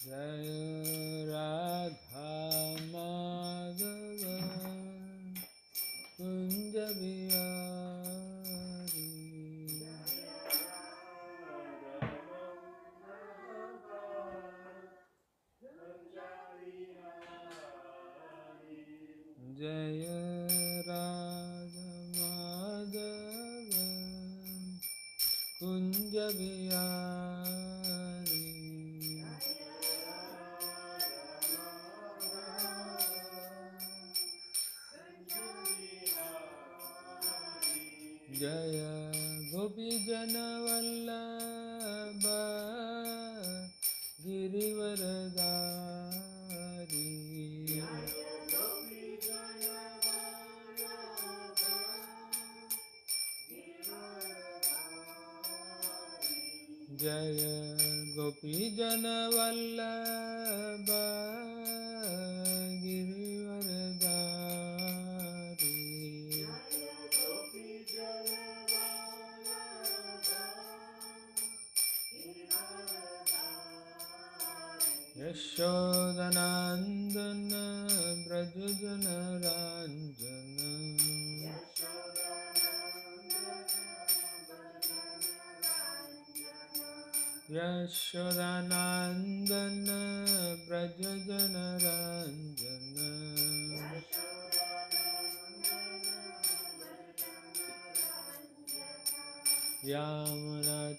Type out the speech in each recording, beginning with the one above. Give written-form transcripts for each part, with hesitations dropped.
Jaya Radha Madhava Kunja Bihari Jaya Radha Madhava Kunja Bihari Jaya Gopi Jana Vallabha Girivaradari Jaya Gopi Jana Vallabha Girivaradari Yashodanandana Brajajana Ranjana Yashodanandana Brajajana Ranjana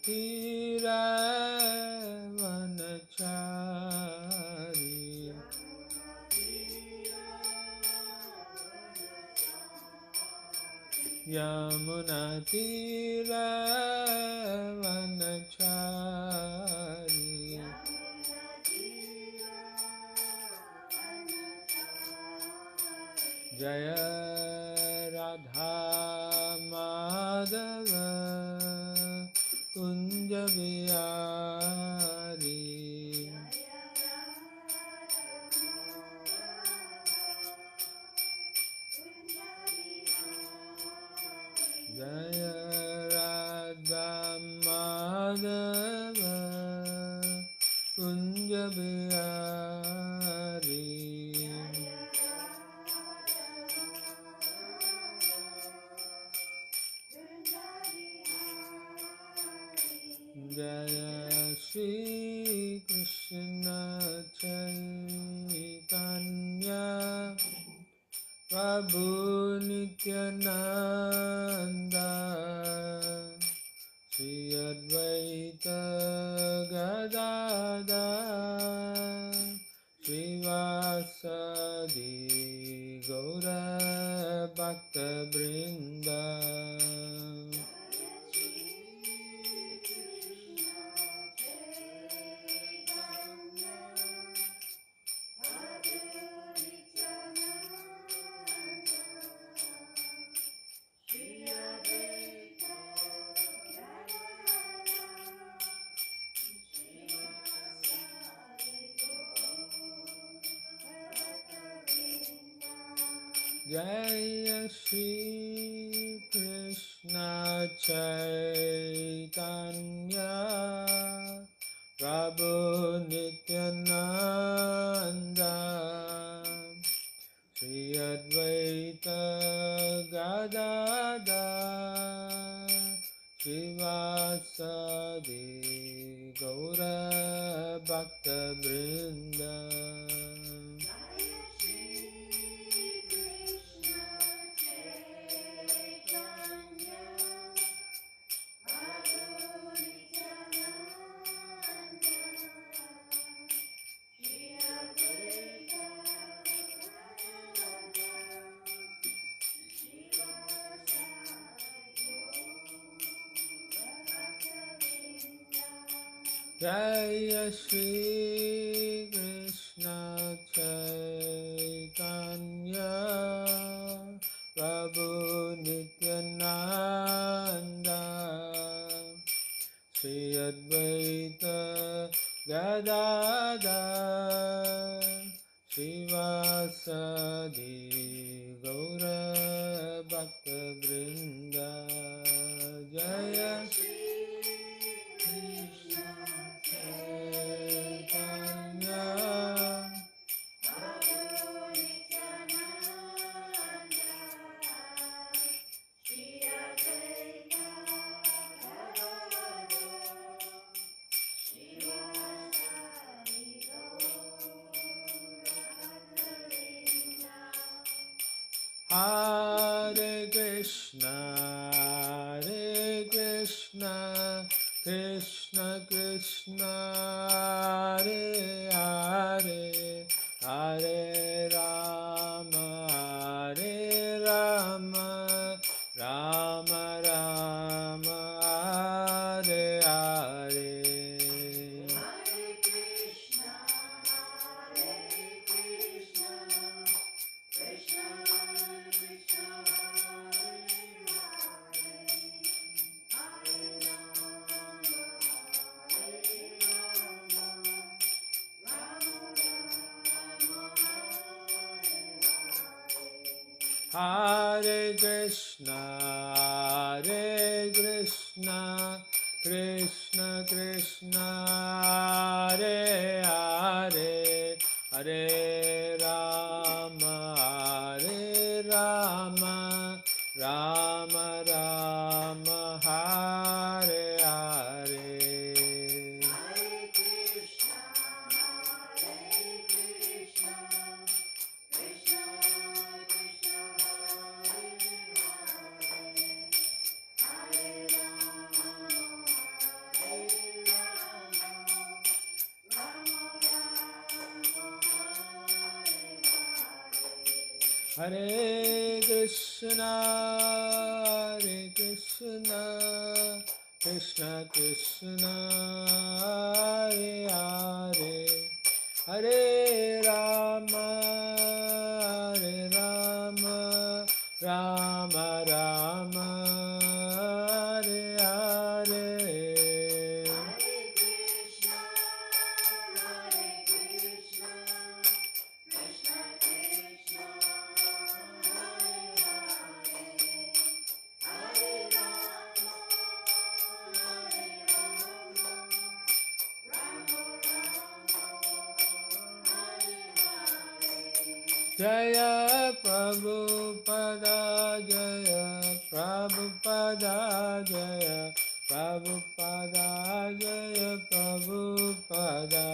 Yamunatira Vanachari Yamunatira Vanachari Jaya Radha Madhava Kunja Bihari Jaya Radha Madhava Kunja Bihari Jaya Shri Krishna Chaitanya Prabhu Nityananda Shri Advaita Gadadhar Srivasadi Gaura Bhakta Vrinda Jaya Shri Krishna Chaitanya Prabhu Nityananda Shri Advaita Gadadhar Srivasadi Gaura Bhakta Vrinda Jaya Shri Krishna Chaitanya Prabhu Nityananda Shri Advaita Gadadhar Srivasadi Gaura Bhakta Vrinda Jaya Shri Krishna Chaitanya Krishna Krishna Hare Hare Hare Rama Hare Rama Rama Rama Hare Hare Hare Krishna, Hare Krishna, Krishna Krishna, Hare Hare, Hare Rama, Hare Rama, Rama Rama, Hare Hare. Hare Krishna, Hare Krishna, Krishna Krishna, Hare Hare, Hare Rama, Hare Rama, Rama Rama, Hare Hare. Jaya Prabhupada, Jaya Prabhupada, Jaya Prabhupada, Jaya Prabhupada.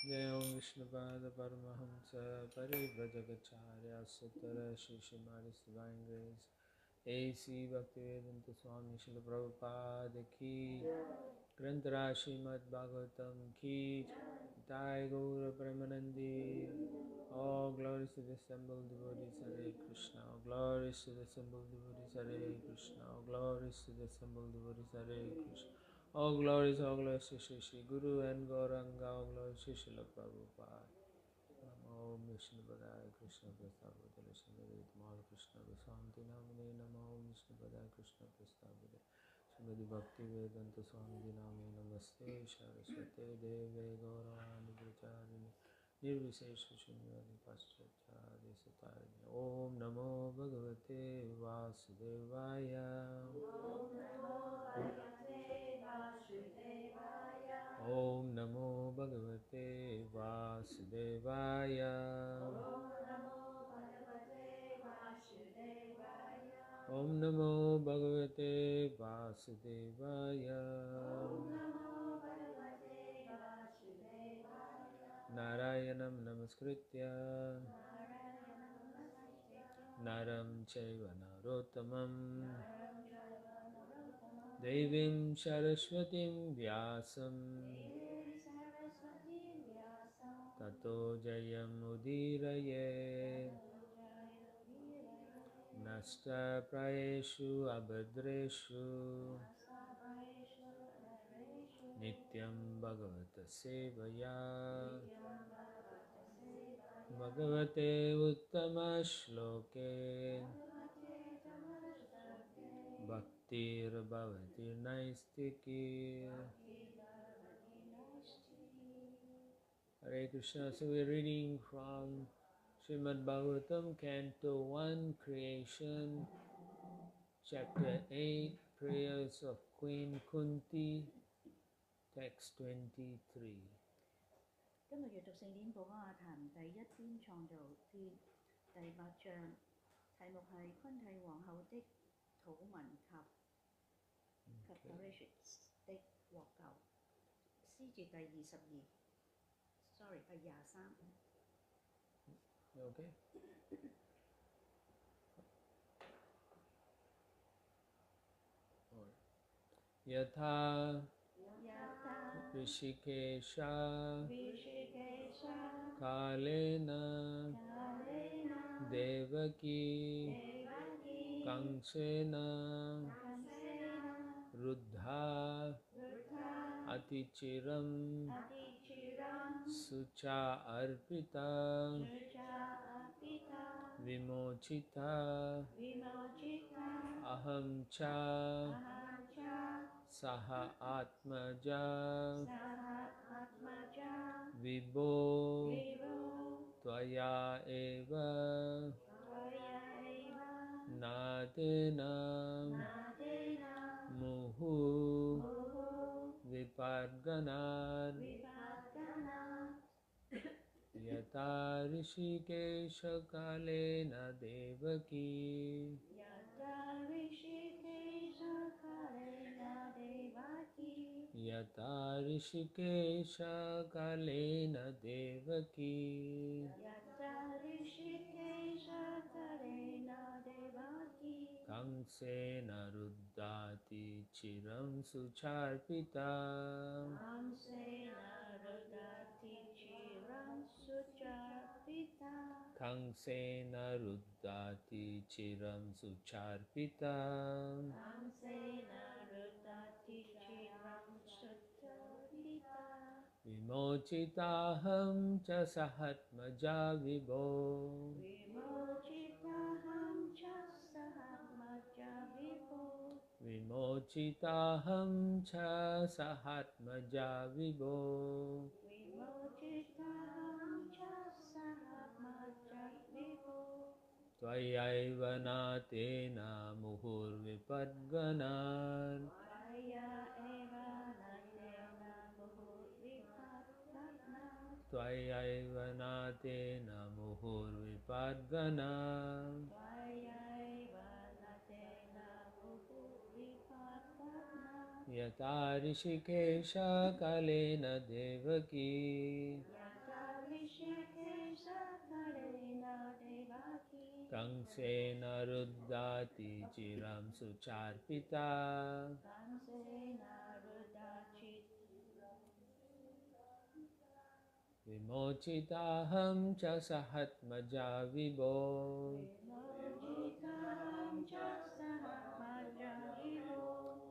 Jai Om Vishnupada Paramahamsa Parivrajagacharya Sutara Shri Srimad Divine Grace A.C. Bhaktivedanta Swami Srila Prabhupada Ki Grantara Śrimad Bhagāvatam Ki Jai Gaura Premanandi. All glories to the assembled devotees Hare Krishna. All glories to the assembled devotees Hare Krishna. All glories to the assembled devotees Hare Krishna. All glories to Shri Shri Guru and Gauranga. All glories to Srila Prabhupada. Namo Vishnu Padaya Krishna Prasthapade Srimad Mal Krishna Vasanti Namane. Namo Vishnu Padaya Krishna Prasthapade Srimad Bhakti Vedanta Swami Name. Namaste Saraswate Deve Gauravani Pracharini Nirvisesha Shunyani Paschachari Satarini. Om Namo Bhagavate Vasudevaya. Om Namo Bhagavate Vasudevaya. Om Namo Bhagavate Vasudevaya. Narayanam Namaskritya Naram Chaiva Narottamam Devim Saraswatim Vyasam Tato Jayam Udiraye Nasta Prayeshu Abhadreshu Nityam Bhagavata Sevaya Bhagavate Uttama Shloke Bhaktir Bhavati Naistiki. Hare Krishna. So we are reading from Śrimad Bhagāvatam, Canto 1, Creation, Chapter 8, Prayers of Queen Kunti, Text 23. 今日閱讀聖典普阿談第一篇創造篇第8章，題目係昆蒂皇后的土文及 Preparations 的獲救，詩節第22。sorry 23 You okay? Yatha Rishikesha Kalena Devaki Kangsena Ruddha Atichiram Sucha Arpita Vimochita Aham Cha Saha Atmaja Vibho Tvaya Eva Nadena Muhu Viparganad Yata Rishikesha Kalena Devaki Yata Rishikesha Kalena Devaki Kangsena Ruddhati Chiram Sucharpita Kangsena Ruddhati Chiram Sucharpita Vimochitaham cha sahatmaja vibho Vimochitaham cha sahatmaja vibho Tvayaiva natena muhur vipadganar Tvayaiva natena muhur vipadganar Yata Rishikesha Kalena Devaki Kangsena Ruddhati Chiram Sucharpita Vimochitaham cha sahatmaja vibho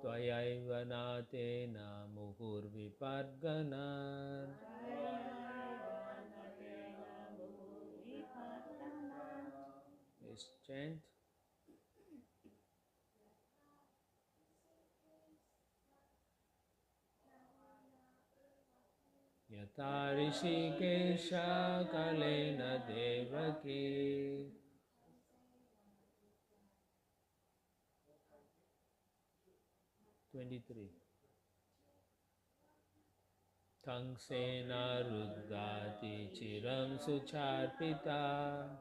Tvayaiva natena muhur vipadganar Please chant. Yata Rishikesha Kalena Devaki Kangsena Ruddhati Chiram Sucharpita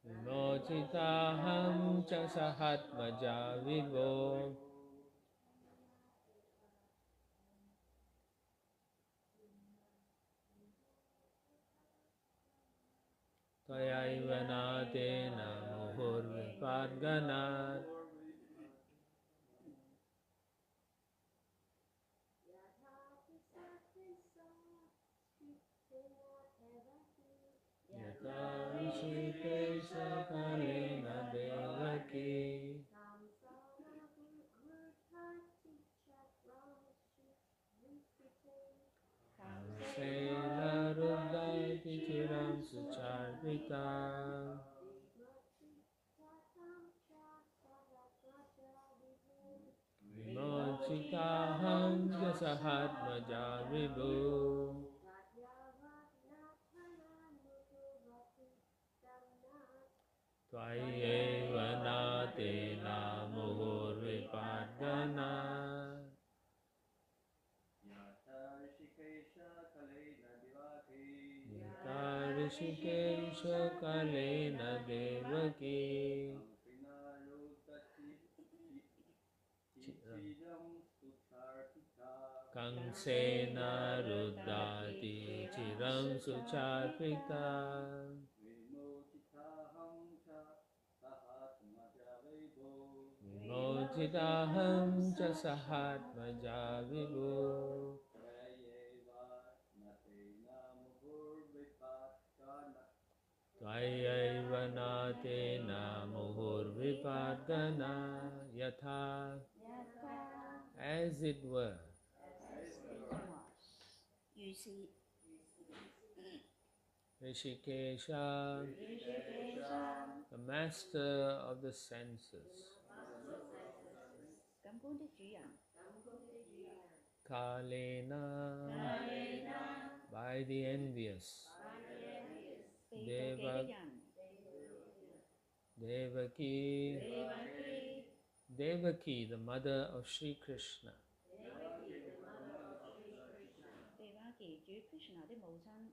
Vimochitaham cha sahatmaja vibho Tvayaiva natena muhur vipadganar Yata Rishikesha Kalena Devaki Kamsena Ruddhati Chiram Sucharpita Vimochitaham jasahatmaja vibhu Tvayaiva natena muhur vipadganar Yata Rishikesha Kalena Devaki Kangsena ruddhati chiram sucharpita Vimojitaham cha sahatmaja vibhu Tvayaiva natena muhurvipadgana yatha as it were. 如是 Rishikesha, the master of the senses, 感官的主人 Kalena, by the envious, 被妒忌的人 Devaki, Devaki, the mother of Sri Krishna, 地瓦基主 Krishna 的母親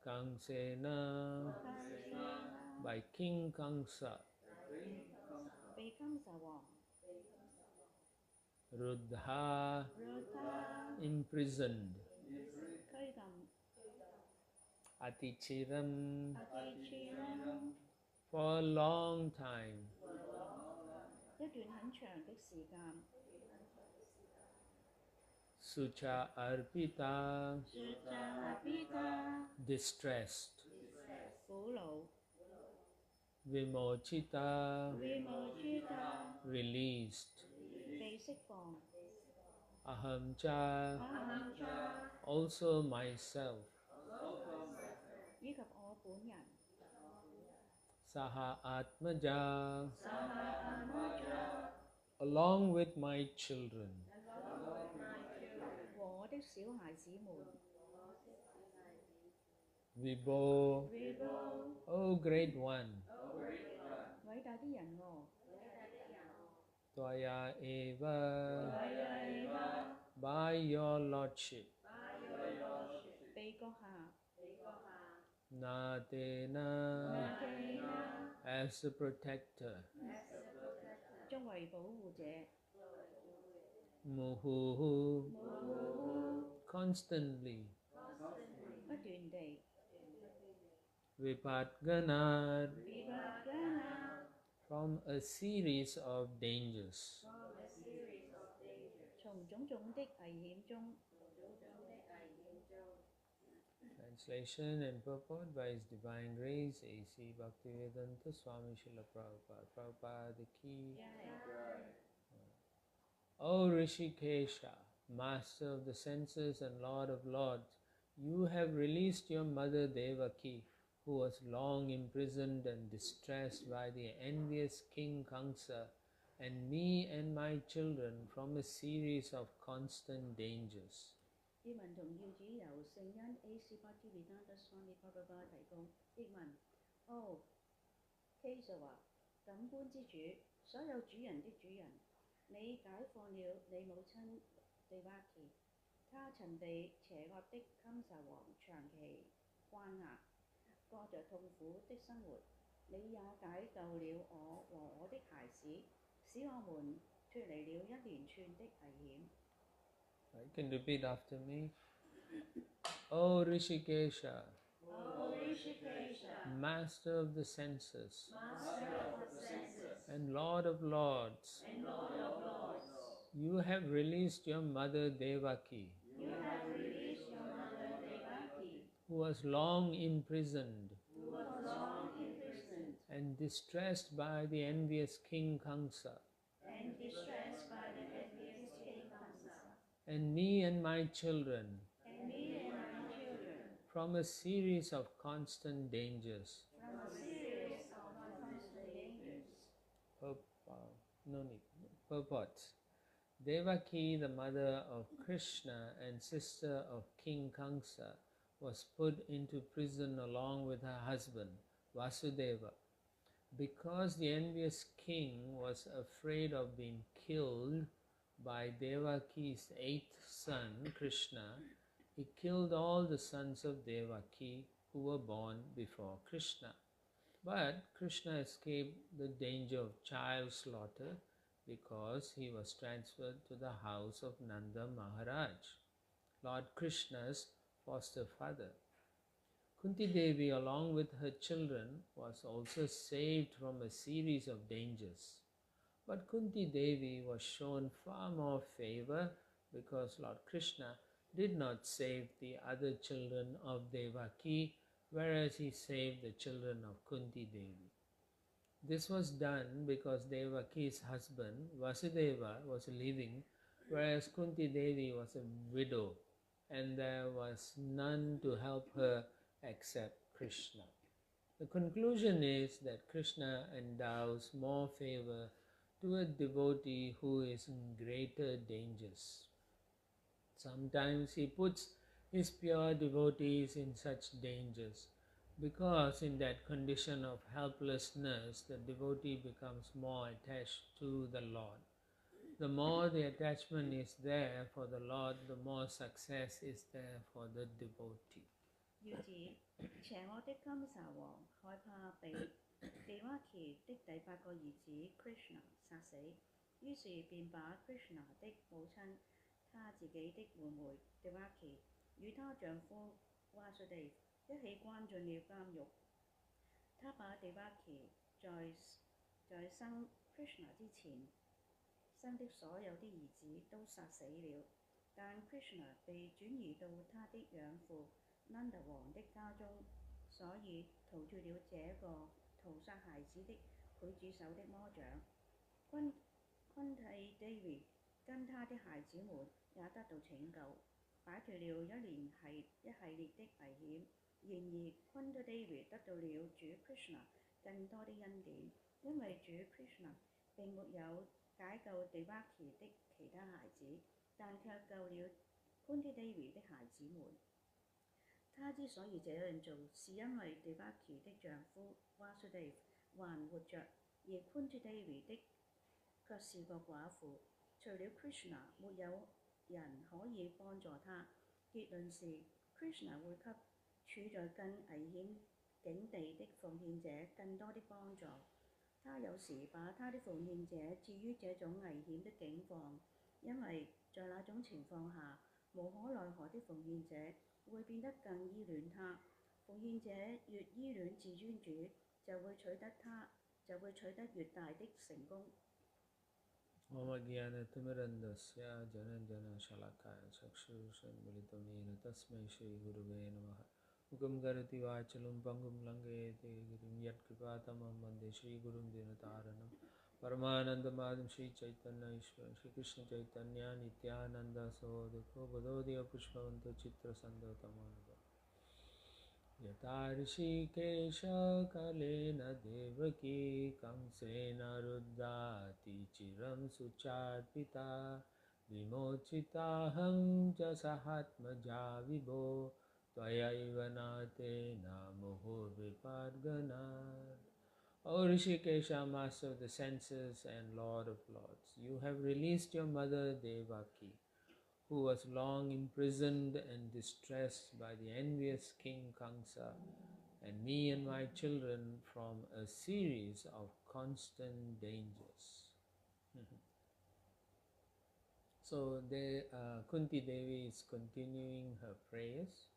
Kangsena, by King Kamsa, 被金薩王 Ruddha, imprisoned, 拘禁 Atichiram, 阿基處 for a long time, 一段很長的時間 Sucha Arpita, 説像阿比他 distressed, 苦惱 Vimochita, 會無諸他 released, 被釋放 Ahamcha, 阿含 also myself, 以及我本人 Saha Atmaja, 撒阿摩迦 along with my children, 和我的小孩子們 Vibho, 會報 O great one, 偉大的人我 Tvaya eva, 為亞 by your lordship, 被閣下 Natena, 那記那 as a protector, 作為保護者 Muhu, constantly, 不斷地 Vipadgana, 被不加 from a series of dangers. 從種種的危險中 Translation and purport by His Divine Grace A.C. Bhaktivedanta Swami Srila Prabhupada. Prabhupada ki. O Rishikesha, Master of the senses and Lord of Lords, you have released your mother Devaki, who was long imprisoned and distressed by the envious King Kamsa, and me and my children from a series of constant dangers. 譯文同要旨由聖恩 A.C. Bhaktivedanta Swami Prabhupada 提供。譯文：K 就話感官之主，所有主人的主人，你解放了你母親地瓦奇，他曾被邪惡的堪薩王長期關押，過着痛苦的生活。你也解救了我和我的孩子，使我們脱離了一連串的危險。You can repeat after me. O Rishikesha, Master of the senses, and Lord of Lords, you have released your mother Devaki, who was long imprisoned and distressed by the envious King Kamsa, and me and my children from a series of constant dangers. Purport. Devaki, the mother of Krishna and sister of King Kamsa, was put into prison along with her husband, Vasudeva. Because the envious king was afraid of being killed by Devaki's eighth son, Krishna, he killed all the sons of Devaki who were born before Krishna. But Krishna escaped the danger of child slaughter because he was transferred to the house of Nanda Maharaj, Lord Krishna's foster father. Kunti Devi, along with her children, was also saved from a series of dangers. But Kunti Devi was shown far more favor because Lord Krishna did not save the other children of Devaki, whereas he saved the children of Kunti Devi. This was done because Devaki's husband Vasudeva was living, whereas Kunti Devi was a widow, and there was none to help her except Krishna. The conclusion is that Krishna endows more favor to a devotee who is in greater dangers. Sometimes he puts his pure devotees in such dangers, because in that condition of helplessness, the devotee becomes more attached to the Lord. The more the attachment is there for the Lord, the more success is there for the devotee. 要指邪惡的金沙王害怕被地瓦奇的第8個兒子 Krishna 殺死，於是便把 Krishna 的母親，他自己的妹妹 Devaki 與她丈夫 Vasudeva 一起關進了監獄。他把 Devaki 在生 Krishna 之前生的所有的兒子都殺死了，但 Krishna 被轉移到他的養父 Nanda 王的家中，所以逃脱了這個屠殺孩子的劊子手的魔掌。Kunti Devi 跟他的孩子們也得到拯救，擺脱了一系列的危險。然而 Kunti Devi 得到了主 Krishna 更多的恩典，因為主 Krishna 並沒有解救 Devaki 的其他孩子，但卻救了 Kunti Devi 的孩子們。他之所以這樣做，是因為 Devaki 的丈夫 Vasudeva 還活着，而 Kunti Devi 的卻是個寡婦。除了 Krishna， 沒有人可以幫助他。結論是 Krishna 會給處在更危險境地的奉獻者更多的幫助。他有時把他的奉獻者置於這種危險的境況，因為在那種情況下，無可奈何的奉獻者會變得更依戀他。奉獻者越依戀至尊主，就會取得越大的成功。Omagyanatimirandasya jananjana shalakaya chakshushanmilitamena tasmai Shri Gurave Namaha. Mukam karati vachalam pangum langayate girim yat kripatamam vande Shri Gurum Dinataranam. Paramanandamadam Shri Chaitanya Ishwaran Shri Krishna Chaitanya Nityananda Sodako Bodhodiya Pushpavanto Chitra Sandatamanava. Yata Rishikesha Kalena Devaki Kamsena Ruddhati Chiram Sucharpita Vimochitaham Jasahatmaja Vibho Tvayaiva Natena Moho Vipadgana. O Rishikesha, Master of the senses and Lord of Lords, you have released your mother Devaki, who was long imprisoned and distressed by the envious King Kamsa, and me and my children from a series of constant dangers. So Kunti Devi is continuing her prayers.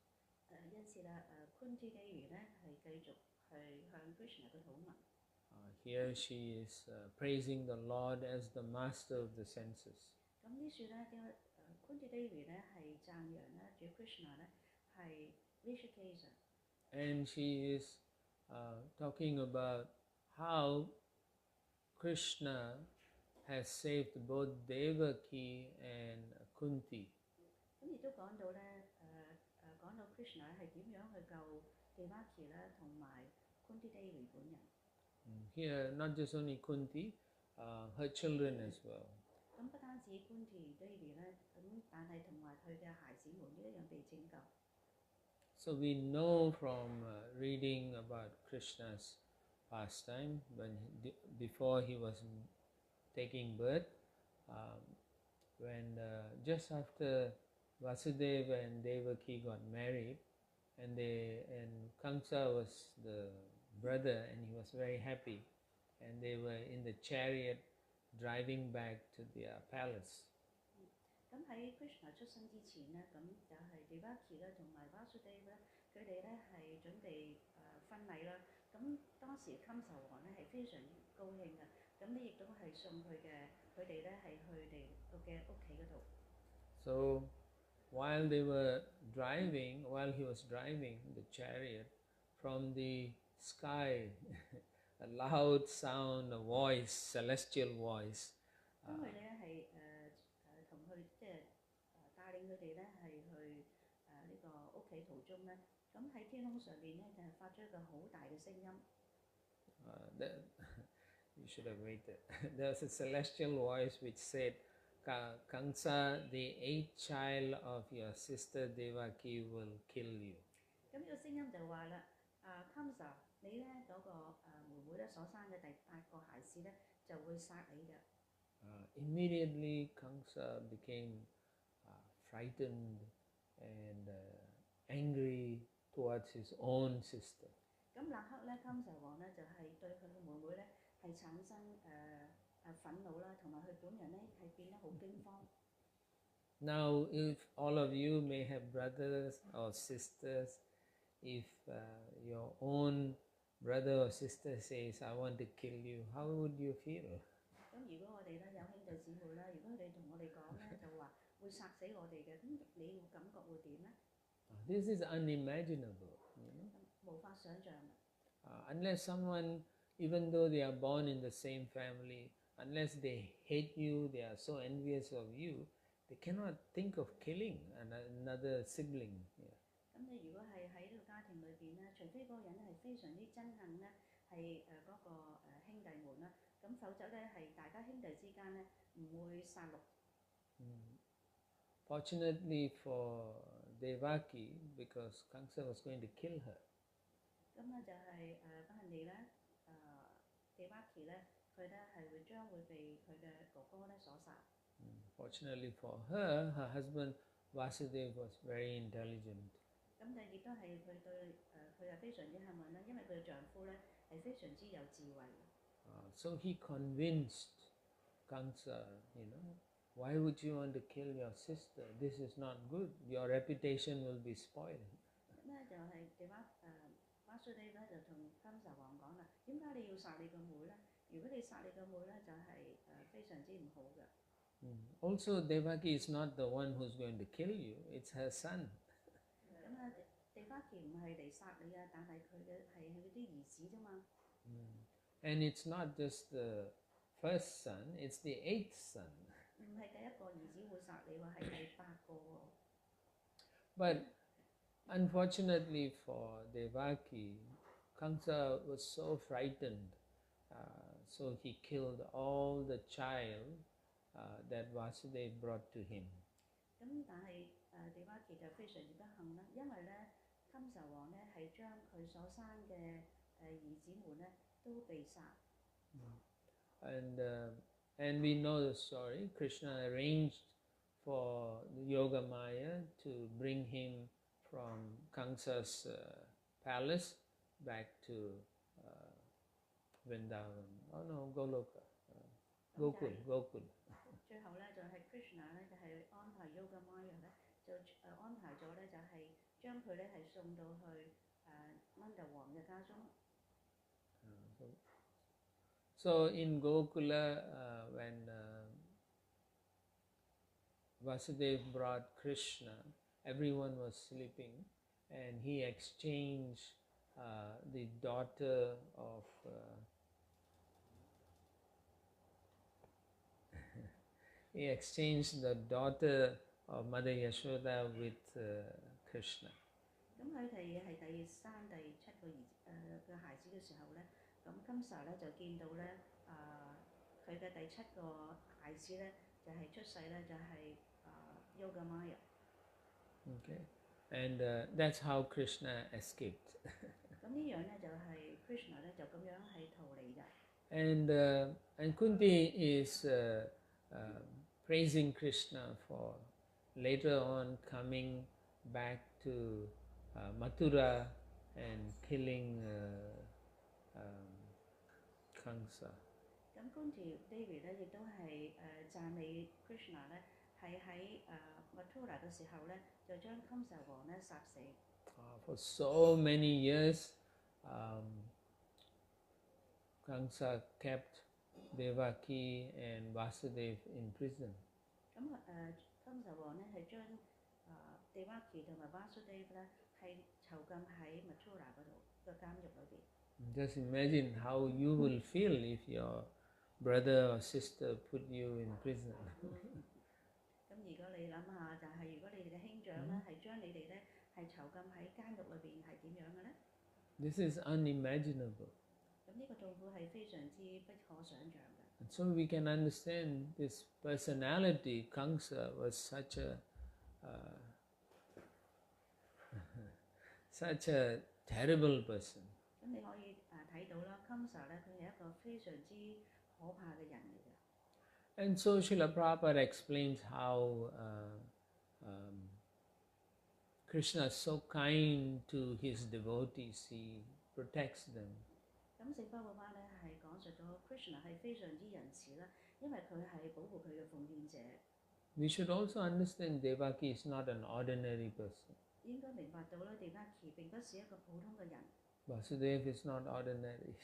因此啦，Kunti Devi 咧係繼續係向 Krishna 嘅禱文。Here she is praising the Lord as the master of the senses. 咁呢處咧嘅Kunti Devi 咧係讚揚咧主 Krishna 咧係 Rishikesha。And she is talking about how Krishna has saved both Devaki and Kunti. 咁亦都講到咧講到 Krishna 係點樣去救 Devaki 咧同埋 Kunti Devi 本人。Here, not just only Kunti, her children as well. 咁不單止 Kunti Devi 咧，咁但係同埋佢嘅孩子們一樣被拯救。So we know from reading about Krishna's pastime before he was taking birth, when just after Vasudeva and Devaki got married, and Kamsa was the brother, and he was very happy. And they were in the chariot driving back to their palace. 咁喺 Krishna 出生之前咧，咁就係 Devaki 咧同埋 Vasudeva 咧，佢哋咧係準備婚禮啦。咁當時金壽王咧係非常高興嘅，咁呢亦都係送佢哋咧係去哋嘅屋企嗰度。So while they were driving, while he was driving the chariot, from the sky, a loud sound, a voice, celestial voice. 當佢咧係同佢即係帶領佢哋咧係去呢個屋企途中咧，咁喺天空上邊咧就係發出一個好大嘅聲音。You should have waited. There was a celestial voice which said, Kamsa, the eighth child of your sister Devaki will kill you. 咁呢個聲音就話啦，Kamsa，你咧嗰個妹妹咧所生嘅第8個孩子咧就會殺你嘅。Immediately Kamsa became frightened and angry towards his own sister. 咁立刻咧，金壽王咧就係對佢嘅妹妹咧係產生憤怒啦，同埋佢本人咧係變得好驚慌。Now, if all of you may have brothers or sisters, if your own brother or sister says, I want to kill you, how would you feel? 咁如果我哋咧有兄弟姊妹啦，如果佢哋同我哋講咧就話會殺死我哋嘅，咁你會感覺會點咧？ This is unimaginable.無法想像。Unless someone, even though they are born in the same family, unless they hate you, they are so envious of you, they cannot think of killing another sibling. 咁你如果係喺呢個家庭裏邊咧，除非嗰個人係非常之憎恨咧，係嗰個兄弟們啦，咁否則咧係大家兄弟之間咧唔會殺戮。Fortunately for Devaki, because Kamsa was going to kill her. 咁咧就係不幸地咧，Devaki 咧佢咧係將會被佢嘅哥哥咧所殺。Fortunately for her, her husband Vasudeva was very intelligent. 咁但亦都係佢對佢係非常之幸運啦，因為佢嘅丈夫咧係非常之有智慧。So he convinced Kamsa, why would you want to kill your sister? This is not good. Your reputation will be spoiled. 咁咧就係Vasudeva 咧就同金壽王講啦，點解你要殺你個妹咧？如果你殺你個妹咧，就係非常之唔好嘅。Also, Devaki is not the one who's going to kill you. It's her son. 咁啊，Devaki 唔係嚟殺你啊，但係佢啲兒子啫嘛。And it's not just the first son; it's the 8th son. 唔係第一個兒子會殺你喎，係第8個喎。But unfortunately for Devaki, Kamsa was so frightened, so he killed all the child that Vasudeva brought to him. 咁但係Devaki 就非常之不幸啦，因為咧金壽王咧係將佢所生嘅兒子們咧都被殺。And we know the story. Krishna arranged for the Yoga Maya to bring him from Kamsa's palace back to Vrindavan. Oh no, Goloka. Gokul. 最後咧就係 Krishna 咧就係安排 Yoga Maya 咧就安排咗咧就係將佢咧係送到去Nanda 王嘅家中。So in Gokula, when Vasudeva brought Krishna, everyone was sleeping, and he exchanged the daughter of Mother Yashoda with Krishna. 咁佢哋係第生第7個嘅孩子嘅時候咧，咁金壽咧就見到咧佢嘅第7個孩子咧就係出世咧就係Yoga Maya。Okay, and that's how Krishna escaped. 咁呢樣咧就係 Krishna 咧就咁樣係逃離嘅。And Kunti is praising Krishna for later on coming back to Mathura and killing Kamsa. 咁官條 David 咧，亦都係讚美 Krishna 咧，係喺Mathura 嘅時候咧，就將金蛇王咧殺死。For so many years, Kamsa kept Devaki and Vasudeva in prison. 咁金蛇王咧係將Devaki 同埋 Vasudeva 咧係囚禁喺 Mathura 嗰度個監獄裏邊。Just imagine how you will feel if your brother or sister put you in prison. 咁如果你諗下，就係如果你哋嘅兄長咧係將你哋咧係囚禁喺監獄裏邊，係點樣嘅咧？ This is unimaginable. 咁呢個痛苦係非常之不可想像嘅。And so we can understand this personality. Kamsa was such a terrible person. 咁你可以睇到啦，Kamsa咧佢係一個非常之可怕嘅人嚟嘅。And so Srila Prabhupada explains how Krishna is so kind to his devotees, he protects them. 咁聖巴巴巴咧係講述咗 Krishna 係非常之仁慈啦，因為佢係保護佢嘅奉獻者。We should also understand Devaki is not an ordinary person. 應該明白到啦，Devaki並不是一個普通嘅人。Vasudeva is not ordinary.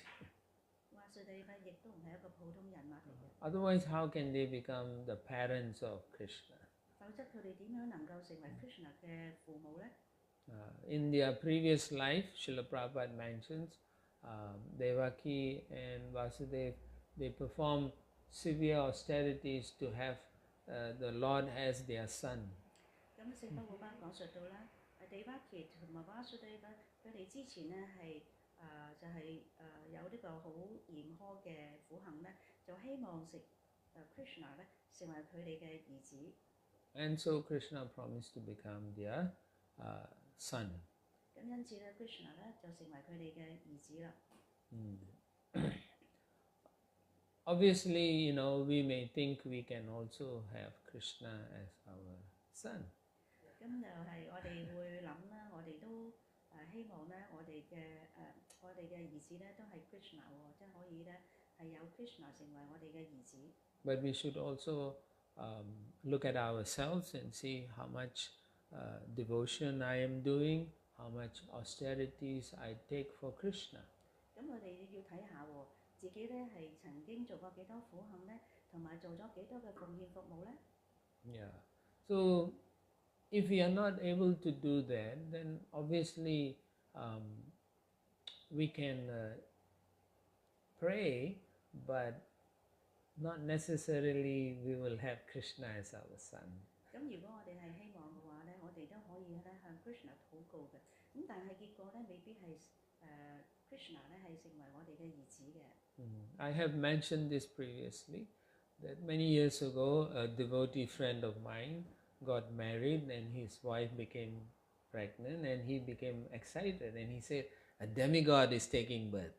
Vasudeva 亦都唔係一個普通人物嚟嘅。Otherwise, how can they become the parents of Krishna? 否則佢哋點樣能夠成為 Krishna 嘅父母咧？ In their previous life, Srila Prabhupada mentions Devaki and Vasudeva, they perform severe austerities to have the Lord as their son. 咁聖巴巴巴講述到啦，Devaki 同埋 Vasudeva 佢哋之前咧係就係有呢個好嚴苛嘅苦行咧，就希望Krishna 咧成為佢哋嘅兒子。And so Krishna promised to become their son. 咁因此咧 ，Krishna 咧就成為佢哋嘅兒子啦。Obviously, we may think we can also have Krishna as our son. 咁就係我哋會諗啦，我哋都希望咧，我哋嘅兒子咧都係 Krishna 喎，即係可以咧係有 Krishna 成為我哋嘅兒子。But we should also look at ourselves and see how much devotion I am doing, how much austerities I take for Krishna. 咁我哋要睇下喎，自己咧係曾經做過幾多苦行咧，同埋做咗幾多嘅奉獻服務咧。Yeah. So if we are not able to do that, then obviously we can pray, but not necessarily we will have Krishna as our son. 咁如果我哋係希望嘅話咧，我哋都可以咧向 Krishna 禱告嘅。咁但係結果咧，未必係Krishna 咧係成為我哋嘅兒子嘅。I have mentioned this previously, that many years ago a devotee friend of mine got married and his wife became pregnant and he became excited and he said, a demigod is taking birth.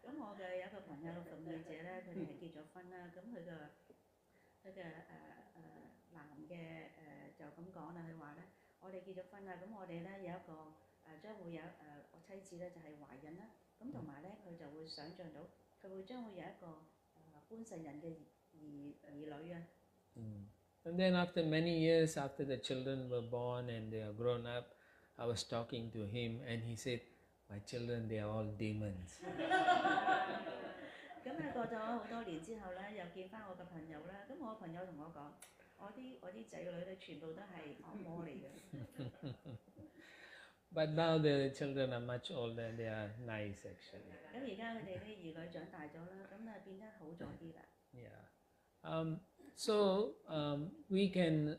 咁我嘅有一個朋友奉獻者咧，佢哋係結咗婚啦，咁佢嘅男嘅就咁講啦，佢話咧，我哋結咗婚啦，咁我哋咧有一個將會有妻子咧就係懷孕啦，咁同埋咧佢就會想像到佢會將會有一個觀世人嘅兒女啊。And then after many years, after the children were born and they are grown up, I was talking to him and he said, my children, they are all demons. 咁咧過咗好多年之後咧，又見翻我嘅朋友啦，咁我朋友同我講，我啲仔女咧全部都係惡魔嚟嘅。But now the children are much older, they are nice actually. 咁而家佢哋啲兒女長大咗啦，咁啊變得好咗啲啦。Yeah. So we can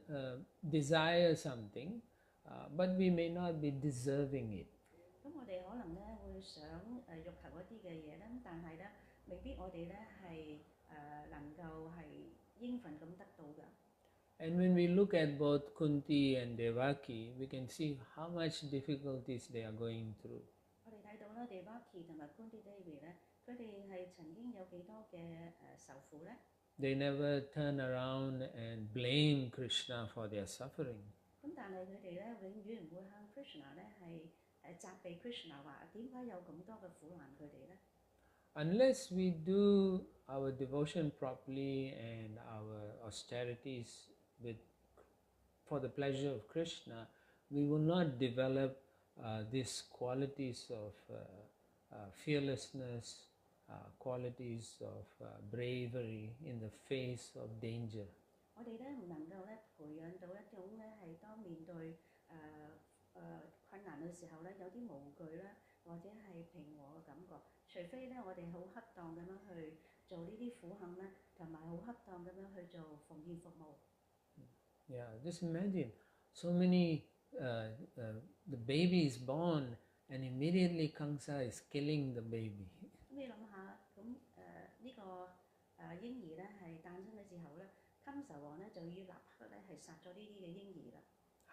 desire something, but we may not be deserving it. 咁我哋可能咧會想欲求一啲嘅嘢咧，但係咧未必我哋咧係能夠係應份咁得到嘅。And when we look at both Kunti and Devaki, we can see how much difficulties they are going through. 我哋睇到啦 ，Devaki 同埋 Kunti Devi 咧，佢哋係曾經有幾多嘅受苦咧？ They never turn around and blame Krishna for their suffering. 咁但係佢哋咧永遠唔會向 Krishna 咧係責備 Krishna 話點解有咁多嘅苦難佢哋咧？ Unless we do our devotion properly and our austerities for the pleasure of Krishna, we will not develop these qualities of fearlessness, qualities of bravery in the face of danger. 我哋咧唔能夠咧培養到一種咧係當面對困難嘅時候咧有啲無懼啦，或者係平和嘅感覺。除非咧我哋好恰當咁樣去做呢啲苦行咧，同埋好恰當咁樣去做奉獻服務。Yeah, just imagine so many the baby is born and immediately Kamsa is killing the baby. 咁你諗下，咁呢個嬰兒咧係誕生嘅時候咧，金蛇王咧就要立刻咧係殺咗呢啲嘅嬰兒啦。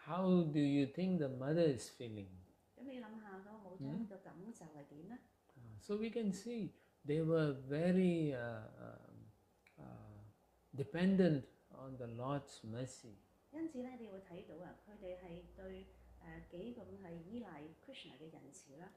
How do you think the mother is feeling? 咁你諗下嗰個母親嘅感受係點咧？ So we can see they were very dependent on the Lord's mercy. 因此咧，你會睇到啊，佢哋係對幾咁係依賴 Krishna 嘅仁慈啦。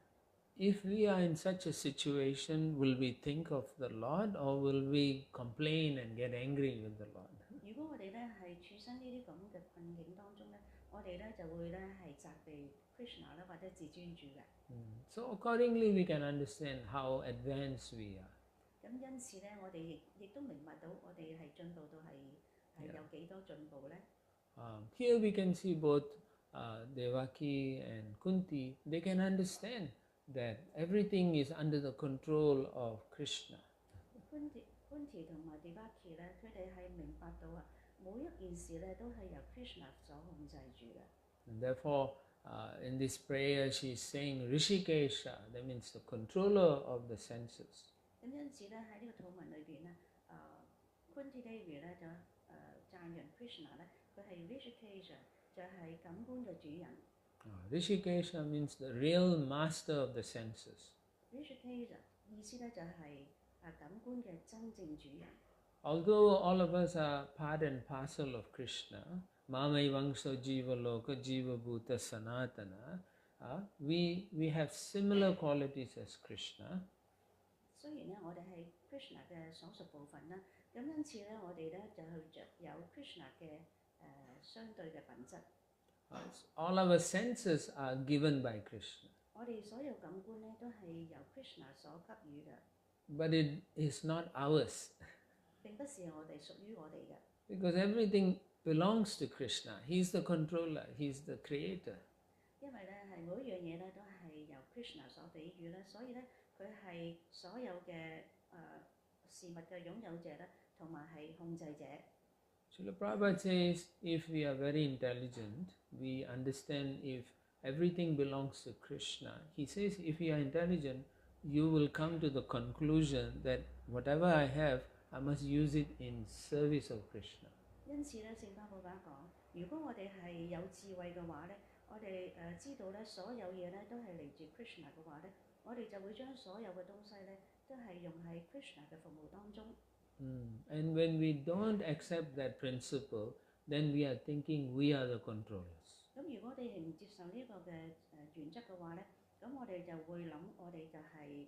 If we are in such a situation, will we think of the Lord or will we complain and get angry with the Lord? 如果我哋咧係處身呢啲咁嘅困境當中咧，我哋咧就會咧係責備 Krishna 啦，或者自尊主嘅。So accordingly, we can understand how advanced we are. 咁因此咧，我哋亦都明白到我哋係進步到係有幾多進步咧。Here we can see both Devaki and Kunti, they can understand that everything is under the control of Krishna. Kunti 同埋 Devaki 咧，佢哋係明白到啊，每一件事咧都係由 Krishna 所控制住嘅。And therefore, in this prayer, she is saying Rishikesha, that means the controller of the senses. 咁因此咧喺呢個禱文裏邊咧，Kunti Devi 咧就讚揚 Krishna 咧，佢係 Rishikesha，就係感官嘅主人。Rishikesha means the real master of the senses. Rishikesha 意思咧就係感官嘅真正主人。Although all of us are part and parcel of Krishna, Mamai Vangso Jiva Loka Jiva Bhuta Sanatana, we have similar qualities as Krishna. 雖然咧我哋係 Krishna 嘅所屬部分啦，咁因此咧我哋咧就去着有 Krishna 嘅相對嘅品質。All our senses are given by Krishna. 我哋所有感官咧都係由 Krishna 所給予嘅。But it is not ours. 並不是我哋屬於我哋嘅。Because everything belongs to Krishna. He's the controller. He's the creator. 因為咧係每一樣嘢咧都係由 Krishna 所俾予咧，所以咧佢係所有嘅事物嘅擁有者咧，同埋係控制者。Srila Prabhupada says, if we are very intelligent, we understand if everything belongs to Krishna. He says, if you are intelligent, you will come to the conclusion that whatever I have, I must use it in service of Krishna. 因此咧，聖巴布巴講，如果我哋係有智慧嘅話咧，我哋知道咧所有嘢咧都係嚟自 Krishna 嘅話咧，我哋就會將所有嘅東西咧都係用喺 Krishna 嘅服務當中。And when we don't accept that principle, then we are thinking we are the controllers. 咁如果我哋係唔接受呢個嘅原則嘅話咧，咁我哋就會諗我哋就係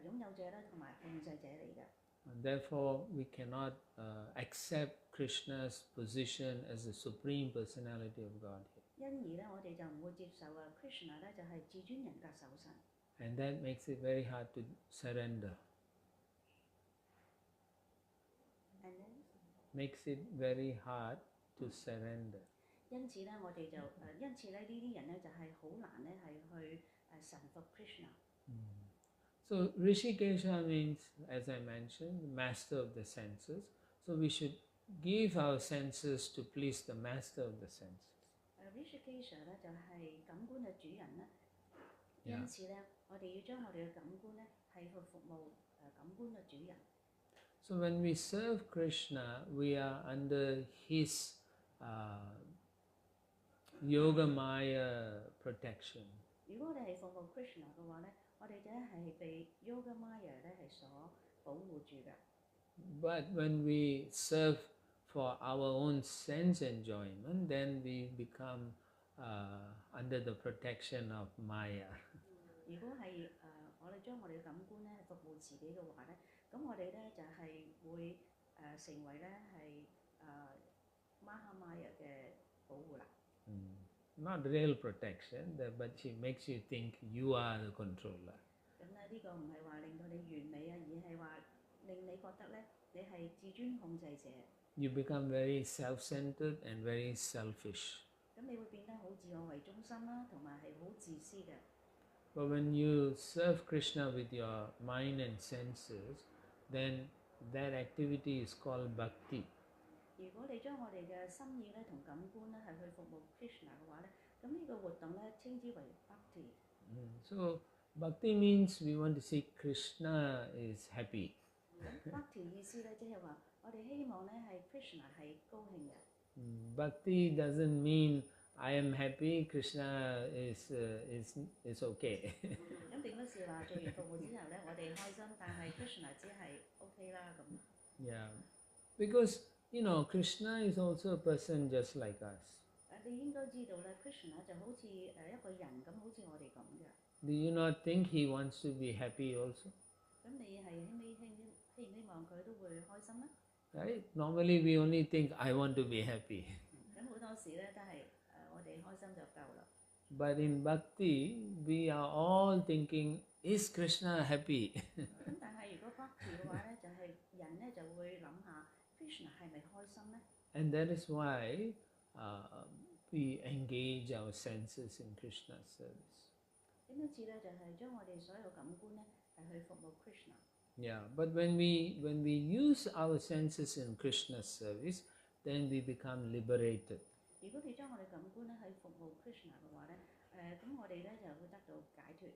擁有者啦，同埋控制者嚟嘅。And therefore, we cannot accept Krishna's position as the supreme personality of Godhead. 因而咧，我哋就唔會接受Krishna 咧就係至尊人格受神。And that makes it very hard to surrender. Makes it very hard to surrender. 因此咧，我哋就因此咧呢啲人咧就係好難咧係去臣服 Krishna。So Rishikesha means, as I mentioned, the master of the senses. So we should give our senses to please the master of the senses. Rishikesha 咧就係感官嘅主人啦。因此咧，我哋要將我哋嘅感官咧係去服務感官嘅主人。So when we serve Krishna, we are under his Yogamaya protection. 如果我哋係服務 Krishna 嘅話咧，我哋咧係被 Yogamaya 咧係所保護住嘅。But when we serve for our own sense enjoyment, then we become under the protection of Maya. 如果係我哋將我哋嘅感官咧服務自己嘅話咧，咁我哋咧就係會成為咧係Mahamaya 嘅保護啦。Not real protection, but she makes you think you are the controller. 咁咧呢個唔係話令到你完美啊，而係話令你覺得咧你係自尊控制者。You become very self-centered and very selfish. 咁你會變得好自我為中心啦，同埋係好自私嘅。But when you serve Krishna with your mind and senses, then that activity is called bhakti. 如果你將我哋嘅心意咧同感官咧係去服務 Krishna 嘅話咧，咁呢個活動咧稱之為 bhakti。So bhakti means we want to see Krishna is happy. Bhakti 意思咧即係話我哋希望咧係 Krishna 係高興嘅。Bhakti doesn't mean I am happy, Krishna is okay. 咁並不是話做完服務之後咧，我哋開心，但係 Krishna 只係 OK 啦咁。Yeah, because Krishna is also a person just like us. 你應該知道咧 ，Krishna 就好似一個人咁，好似我哋咁嘅。Do you not think he wants to be happy also? 咁你係希唔希望佢都會開心咧？ Right? Normally we only think I want to be happy. 咁好多時咧都係我哋開心就夠啦。But in bhakti, we are all thinking, is Krishna happy? 咁但係如果 bhakti 嘅話咧，就係人咧就會諗下 Krishna 係咪開心咧？ And that is why we engage our senses in Krishna's service. 咁因此咧就係將我哋所有感官咧係去服務 Krishna。 Yeah, but when we use our senses in Krishna's service, then we become liberated. 如果你將我哋感官咧去服務 Krishna 嘅話咧，咁我哋咧就會得到解脫。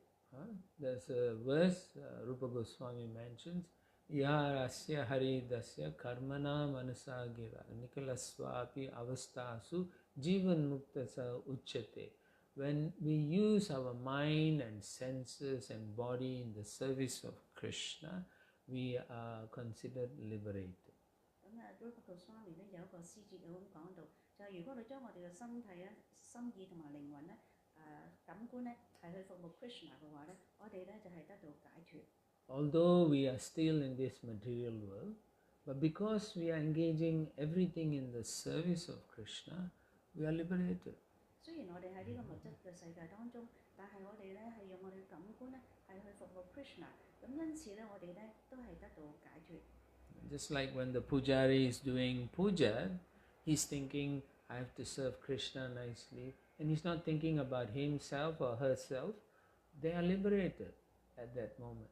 There's a verse Rupa Goswami mentions, Yarasya haridasya karmana manasagira nikalasvapi avastasu jivan muktasa uchyate. When we use our mind and senses and body in the service of Krishna, we are considered liberated. 咁Rupa Goswami 咧有一個詩節咁講到，就係如果你將我哋嘅身體咧、心意同埋靈魂咧、感官咧係去服務 Krishna 嘅話咧，我哋咧就係得到解脫。Although we are still in this material world, but because we are engaging everything in the service of Krishna, we are liberated. 雖然我哋喺呢個物質嘅世界當中，但係我哋咧係用我哋嘅感官咧係去服務 Krishna， 咁因此咧我哋咧都係得到解脫。Just like when the pujari is doing puja, he's thinking, I have to serve Krishna nicely, and he's not thinking about himself or herself. They are liberated at that moment.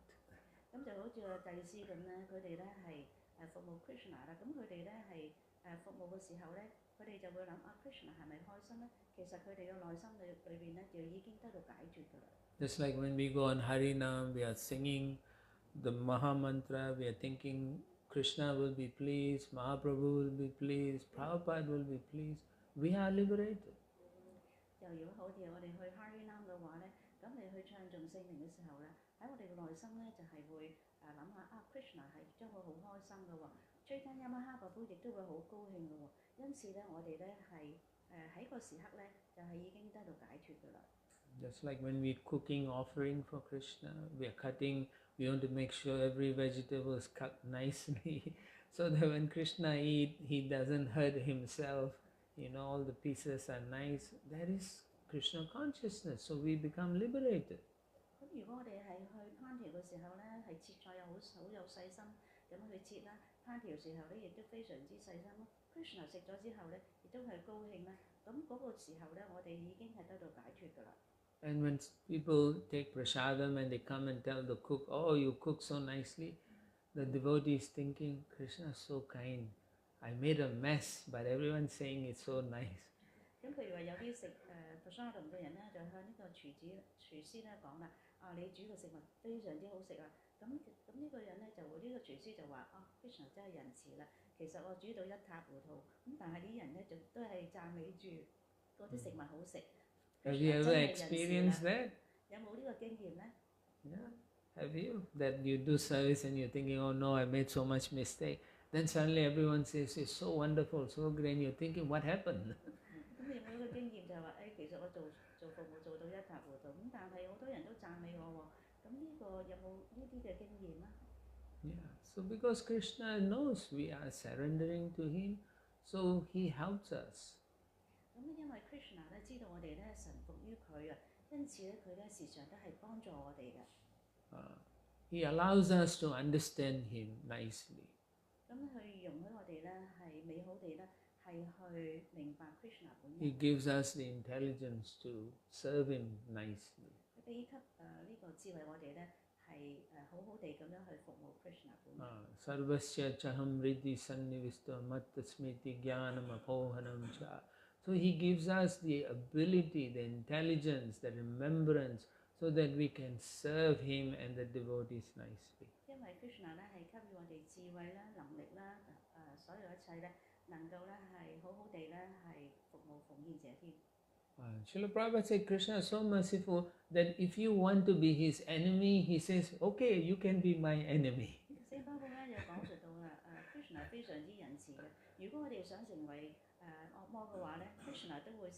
咁就好似個祭司咁咧，佢哋咧係服務 Krishna 啦，咁佢哋咧係服務嘅時候咧，佢哋就會諗Krishna 係咪開心咧？其實佢哋嘅內心裏邊咧就已經得到解脫㗎啦。Just like when we go on Harinam, we are singing the Maha Mantra, we are thinking Krishna will be pleased, Mahaprabhu will be pleased, Prabhupada will be pleased. We are liberated. 就如果好似我哋去 Harinam 嘅話咧，咁你去唱頌聖名嘅時候咧，喺我哋嘅內心咧就係會諗下Krishna 係將會好開心嘅喎，追緊Mahaprabhu亦都會好高興嘅喎，因此咧我哋咧係喺個時刻咧就係已經得到解脫㗎啦。Just like when we're cooking offering for Krishna, we are cutting, we want to make sure every vegetable is cut nicely so that when Krishna eats, he doesn't hurt himself, all the pieces are nice. That is Krishna consciousness, so we become liberated. 咁如果我哋係去烹調嘅時候咧，係切菜又好有細心咁去切啦，烹調時候咧亦都非常之細心咯。Krishna 食咗之後咧，亦都係高興啦。咁嗰個時候咧，我哋已經係得到解脫㗎啦。And when people take prasadam and they come and tell the cook, oh, you cook so nicely, the devotee is thinking, Krishna is so kind. I made a mess, but everyone's saying it's so nice. 咁譬如話有啲食prasadam嘅人咧，就向呢個廚師咧講啦，你煮嘅食物非常之好食啊！咁呢個人咧就會呢個廚師就話Krishna 真係仁慈啦。其實我煮到一塌糊塗，咁但係啲人咧就都係讚美住嗰啲食物好食。Have you ever experienced that? 有冇呢個經驗咧？ Yeah. Have you? That you do service and you're thinking, oh no, I made so much mistake. Then suddenly everyone says, it's so wonderful, so great, and you're thinking, what happened? 咁你有冇呢個經驗就係話，其實我有冇呢啲嘅經驗啊？ Yeah. So because Krishna knows we are surrendering to him, so he helps us. 咁因為 Krishna 咧知道我哋咧臣服於佢啊，因此咧佢咧時常都係幫助我哋嘅。He allows us to understand him nicely. 咁佢容許我哋咧係美好地咧係去明白 Krishna 本 He 人。 gives us the intelligence to serve him nicely. 佢俾給呢個智慧我哋咧係好好地咁樣去服務 Krishna 本人。Sarvasya chaham riddhi sannivisto matta smriti jnanam apohanam cha. So he gives us the ability, the intelligence, the remembrance, so that we can serve him and the devotees nicely. 因為 Krishna 咧係給予我哋智慧啦、能力啦、所有一切咧，能夠咧係好好地咧係服務奉獻者添。Srila Prabhupada said Krishna is so merciful that if you want to be his enemy, he says, okay, you can be my enemy. 聖巴布咧就講述到啦，Krishna 非常之仁慈嘅。如果我哋想成為惡魔嘅話咧，Krishna 都會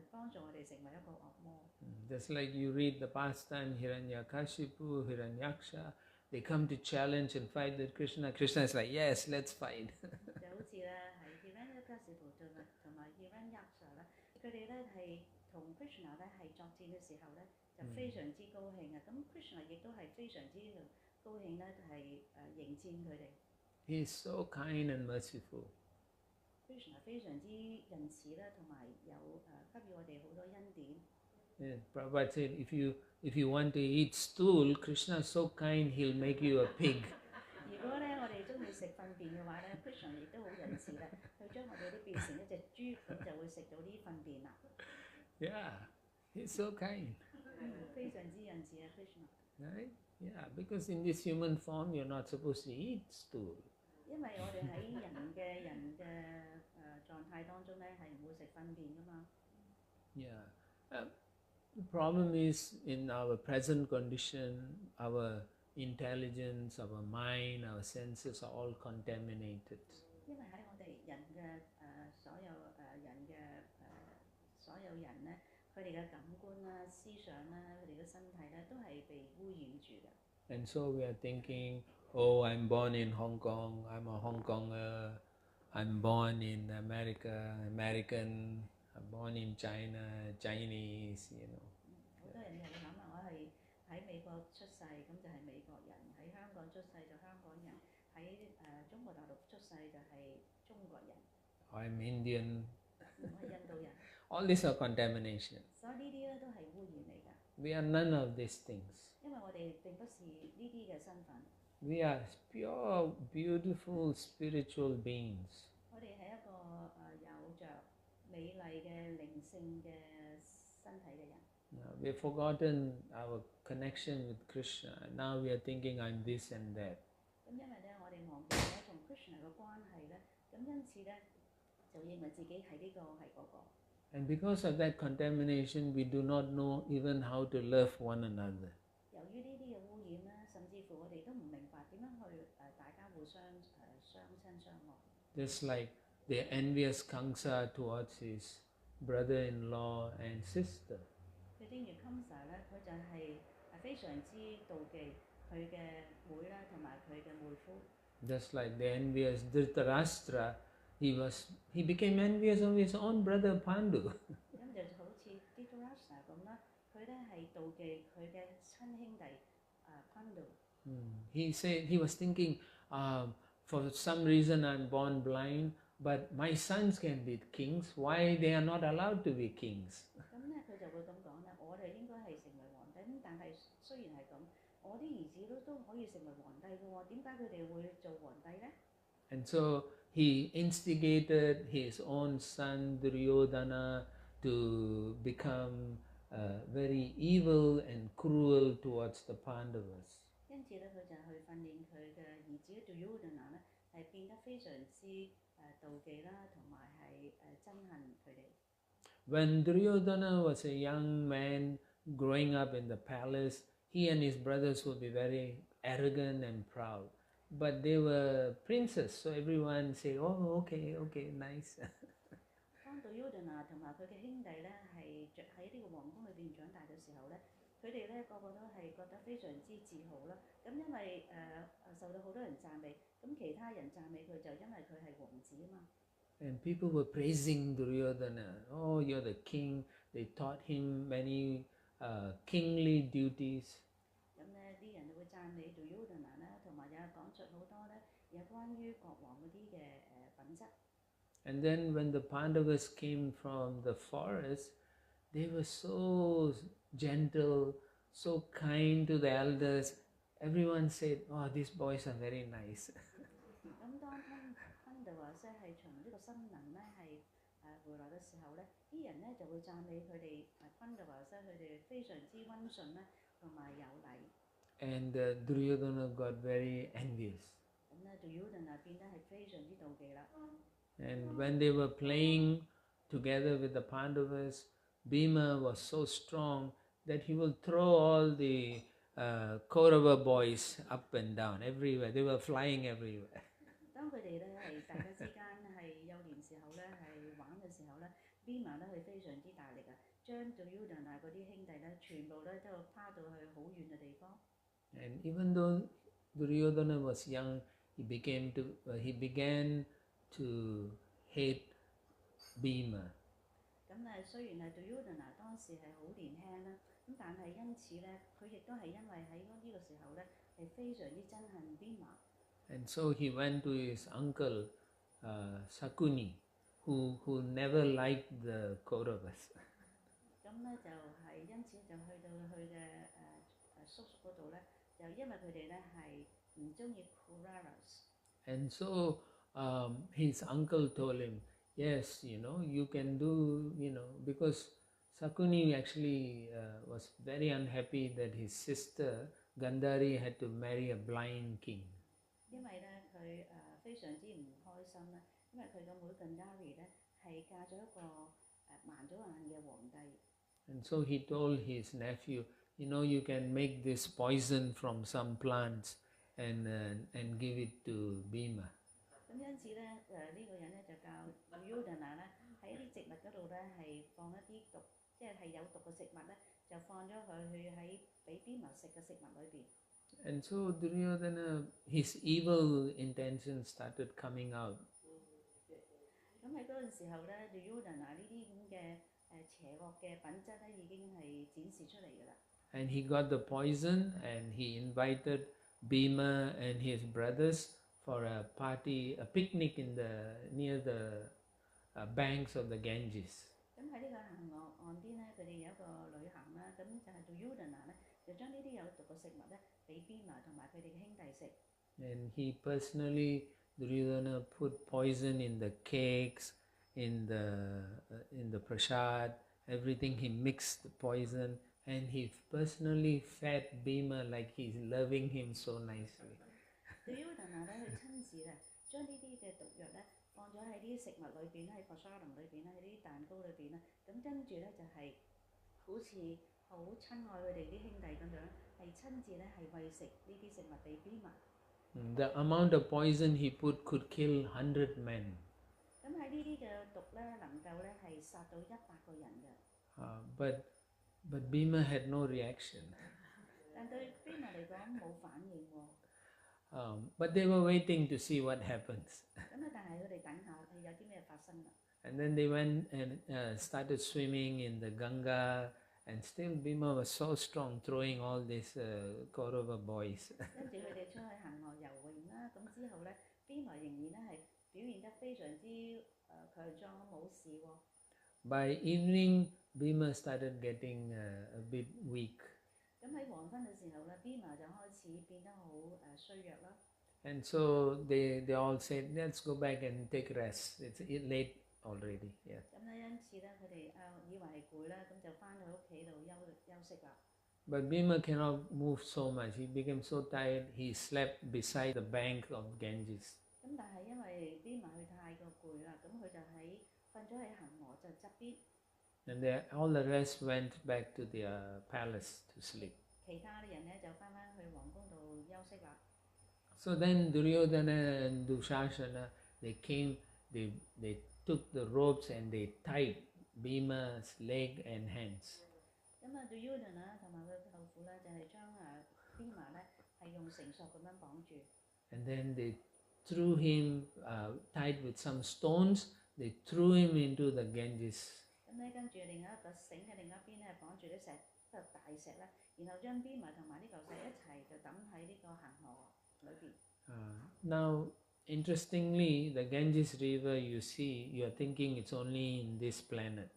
幫助我哋成為一個惡魔。Just like you read the pastime Hiranyakashipu, Hiranyaksha, they come to challenge and fight with Krishna. Krishna is like, yes, let's fight. 就好似咧係 Hiranyakashipu 同埋 Hiranyaksha 咧，佢哋咧係同 Krishna 咧係作戰嘅時候咧，就非常之高興啊！咁 Krishna 亦都係非常之高興咧，係迎戰佢哋。He is so kind and merciful. Krishna 非常之仁慈咧，同埋有給予我哋好多恩典。Yeah, Prabhupada said, if you want to eat stool, Krishna is so kind, he'll make you a pig. 如果咧我哋中意食糞便嘅話咧，Krishna 亦都好仁慈咧，佢將我哋都變成一隻豬，咁就會食到啲糞便啦。Yeah, he's so kind. 非常之仁慈啊 ，Krishna。Right? Yeah, because in this human form, you're not supposed to eat stool. 因為我哋喺人嘅狀態當中咧，係唔會食糞便噶嘛。Yeah. The problem is in our present condition, our intelligence, our mind, our senses are all contaminated. 因為喺我哋人嘅所有人咧，佢哋嘅感官啦、思想啦、佢哋嘅身體咧，都係被污染住嘅。And so we are thinking, oh, I'm born in Hong Kong, I'm a Hong Konger, I'm born in America, American, I'm born in China, Chinese, you know. 好多人就會諗啊，我係喺美國出世，咁就係美國人；喺香港出世就香港人；喺中國大陸出世就係中國人。I'm Indian. 我係印度人。All these are contamination. 所以呢啲咧都係污染嚟㗎。We are none of these things. 因為我哋並不是呢啲嘅身份。We are pure, beautiful, spiritual beings. 我哋係一個有着美麗嘅靈性嘅身體嘅人。We have forgotten our connection with Krishna. Now we are thinking I'm this and that. 咁因為咧，我哋忘記咗同 Krishna 嘅關係咧，咁因此咧就認為自己係呢個係嗰個。And because of that contamination, we do not know even how to love one another. 由於呢啲嘅污染咧，甚至乎我哋都唔明白點樣去大家互相相親相愛。Just like the envious Kamsa towards his brother-in-law and sister. 佢正如 Kamsa 咧，佢就係非常之妒忌佢嘅妹啦，同埋佢嘅妹夫。Just like the envious Dhritarashtra, he became envious of his own brother Pandu. 咁就好似 Dhritarashtra 咁啦，佢咧係妒忌佢嘅親兄弟Pandu。He said he was thinking, for some reason I'm born blind, but my sons can be kings. Why they are not allowed to be kings? 咁咧佢就會咁講啦，我哋應該係成為皇帝，咁但係雖然係咁，我啲兒子都可以成為皇帝嘅喎，點解佢哋會做皇帝咧？ And so he instigated his own son Duryodhana to become very evil and cruel towards the Pandavas. 因此咧，佢就去訓練佢嘅兒子 Duryodhana 咧，係變得非常之妒忌啦，同埋係憎恨佢哋。When Duryodhana was a young man growing up in the palace, he and his brothers would be very arrogant and proud. But they were princes, so everyone say, oh, okay, nice. 當 Duryodhana 同埋佢嘅兄弟咧係喺呢個皇宮裏邊長大嘅時候咧，佢哋咧個個都係覺得非常之自豪啦。咁因為受到好多人讚美，咁其他人讚美佢就因為佢係王子啊嘛。And people were praising Duryodhana. Oh, you're the king. They taught him many kingly duties. 咁咧啲人會讚美 Duryodhana 啦，同埋有講出好多咧有關於國王嗰啲嘅品質。And then when the Pandavas came from the forest, they were so gentle, so kind to the elders. Everyone said, oh, these boys are very nice. 咁當芬道華西係從呢個森林咧係回來嘅時候咧，啲人咧就會讚美佢哋芬道華西佢哋非常之溫順咧，同埋有禮。And Duryodhana got very envious. 咁咧 Duryodhana 變得係非常之妒忌啦。And when they were playing together with the Pandavas, Bhima was so strong that he will throw all the Kaurava boys up and down everywhere. They were flying everywhere. 當佢哋咧係大家之間係幼年時候咧係玩嘅時候咧 ，Bhima 咧係非常之大力啊，將 Duryodhana 嗰啲兄弟咧全部咧都拋到去好遠嘅地方。And even though Duryodhana was young, he began to hate Bhima. 咁雖然係 Duryodhana 當時係好年輕啦，咁但係因此咧，佢亦都係因為喺呢個時候咧係非常之憎恨 Bhima。And so he went to his uncle Sakuni, who never liked the Kauravas. 咁咧就係因此就去到佢嘅叔叔嗰度咧，就因為佢哋咧係唔中意 Kauravas。And so his uncle told him, yes, you can do, because Sakuni actually was very unhappy that his sister Gandhari had to marry a blind king. 因為咧佢非常之唔開心啦，因為佢個妹 Gandhari 咧係嫁咗一個盲咗眼嘅皇帝。And so he told his nephew, you can make this poison from some plants and give it to Bhima. 咁因此咧呢個人咧就教 Duryodhana 咧喺一啲植物嗰度咧係放一啲毒，即係有毒嘅食物咧，就放咗佢去喺俾 Bhima 食嘅食物裏邊。And so Duryodhana, his evil intentions started coming out. 咁喺嗰陣時候咧 Duryodhana 呢啲咁嘅邪惡嘅品質咧已經係展示出嚟㗎啦。And he got the poison and he invited Bhima and his brothers for a party, a picnic near the banks of the Ganges. 咁喺呢個行岸邊咧，佢哋有一個旅行啦，咁就係 Duryodhana 咧，就將呢啲有毒嘅食物咧，俾 Bhima 同埋佢哋嘅兄弟食。And he personally, Duryodhana put poison in the cakes, in the prasad, everything. He mixed the poison, and he personally fed Bhima like he's loving him so nicely. Duryodhana 咧，佢親自咧將呢啲嘅毒藥咧放咗喺啲食物裏邊，喺 prasadam 裏邊啦，喺啲蛋糕裏邊啦，咁跟住咧就係好似好親愛佢哋啲兄弟咁樣，係親自咧係餵食呢啲食物俾 Bhima。The amount of poison he put could kill 100 men. 咁喺呢啲嘅毒咧，能夠咧係殺到100個人嘅。But Bhima had no reaction. 但對 Bhima 嚟講冇反應喎。But they were waiting to see what happens. 咁但係佢哋等下係有啲咩發生啦。And then they went and started swimming in the Ganga, and still Bhima was so strong, throwing all these Kaurava boys. 跟住佢哋出去行外游泳啦，咁之後咧 Bhima 仍然咧係表現得非常之強壯，冇事喎。By evening, Bhima started getting a bit weak. 咁喺黃昏嘅時候咧 ，Bhima 就開始變得好衰弱啦。And so they all said, let's go back and take rest. It's late already. Yeah. 咁咧因此咧，佢哋以為係攰啦，咁就翻去屋企度休息啦。But Bhima cannot move so much. He became so tired, he slept beside the bank of Ganges. 咁但係因為 Bhima 佢太過攰啦，咁佢就瞓咗喺恒河就側邊。And all the rest went back to their palace to sleep. 其他啲人咧就翻去皇宮度休息啦。So then Duryodhana and Dushasana, they came, they took the ropes and they tied Bhima's leg and hands. 咁啊，對 Yuna 咧同埋佢舅父咧就係將Bhima咧係用繩索咁樣綁住。And then they threw him, tied with some stones, they threw him into the Ganges. 咁咧跟住另一個繩嘅另一邊咧綁住啲石，大石咧，然後將 Bhima 同埋呢嚿石一齊就抌喺呢個恒河裏邊。Now, interestingly, the Ganges River, you see, you are thinking it's only in this planet.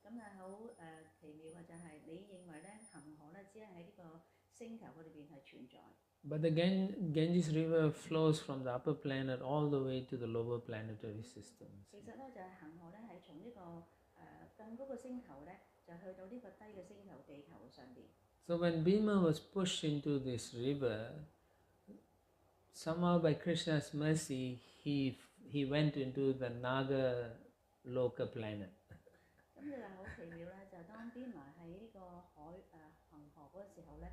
咁啊好奇妙嘅就係你認為咧恒河咧只係喺呢個星球嗰裏邊係存在。But the Ganges River flows from the upper planet all the way to the lower planetary systems. 其實咧就係恒河咧係從呢個更高嘅星球咧就去到呢個低嘅星球地球上邊。So when Bhima was pushed into this river, somehow by Krishna's mercy, he went into the Naga Loka planet. 咁就係好奇妙咧，就當 Bhima 喺呢個恒河嗰個時候咧，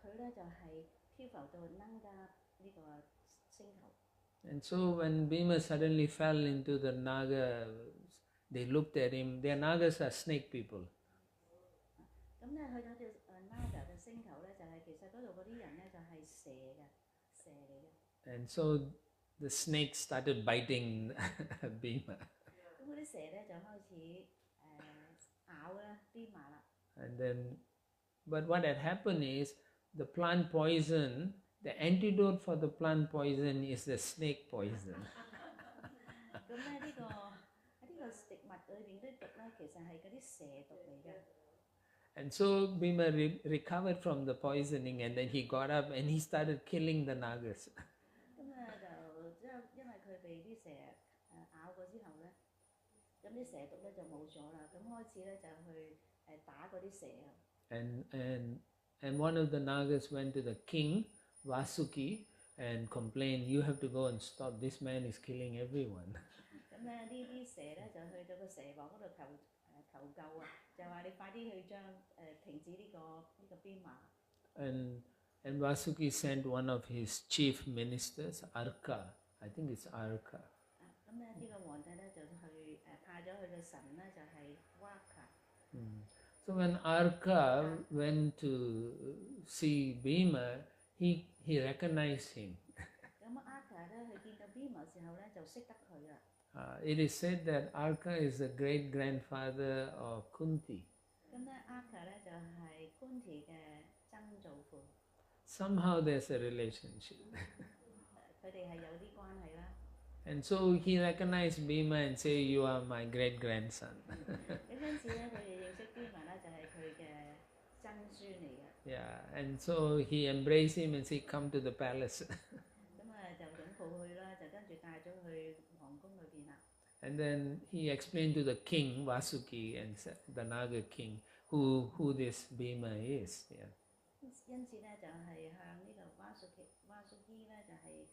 佢咧就係漂浮到 Naga 呢個星球。And so when Bhima suddenly fell into the Naga, they looked at him. Their Nagas are snake people. 咁咧去到隻Naga 嘅星球咧，就係其實嗰度嗰啲人咧就係蛇嚟嘅。And so the snakes started biting Bhima. 咁嗰啲蛇咧就開始咬咧 Bhima 啦。And then, but what had happened is the plant poison, the antidote for the plant poison is the snake poison. 咁咧呢個喺呢個食物裏邊啲毒咧，其實係嗰啲蛇毒嚟嘅。And so Bhima recovered from the poisoning, and then he got up and he started killing the Nagas. 咁咧就因為佢被啲蛇咬過之後咧，咁啲蛇毒咧就冇咗啦，咁開始咧就去打嗰啲蛇啊。And one of the Nagas went to the king, Vasuki, and complained, "You have to go and stop. This man is killing everyone." 咁咧呢啲蛇咧就去到個蛇王嗰度求救啊，就話你快啲去將停止呢個Bhima。And Vasuki sent one of his chief ministers, Arka. I think it's Arka. 咁咧呢個皇帝咧就去派咗佢嘅神咧就係 Waka。So when Arka went to see Bhima, he recognized him. 咁Arka咧佢見到 Bhima 時候咧就識得佢啦。It is said that Arka is the great grandfather of Kunti. 咁咧Arka咧就係 Kunti 嘅曾祖父。Somehow there's a relationship. 佢哋係有啲關係啦。And so he recognized Bhima and say, "You are my great grandson." 因此咧，佢哋認識 Bhima 咧就係佢嘅曾孫嚟嘅。Yeah, and so he embraced him and said, "Come to the palace." 咁就擁抱佢啦，就跟住帶咗去皇宮裏邊啦。And then he explained to the king Vasuki and the Naga king who this Bhima is. Yeah. 因此咧就係向呢個 Vasuki 咧就係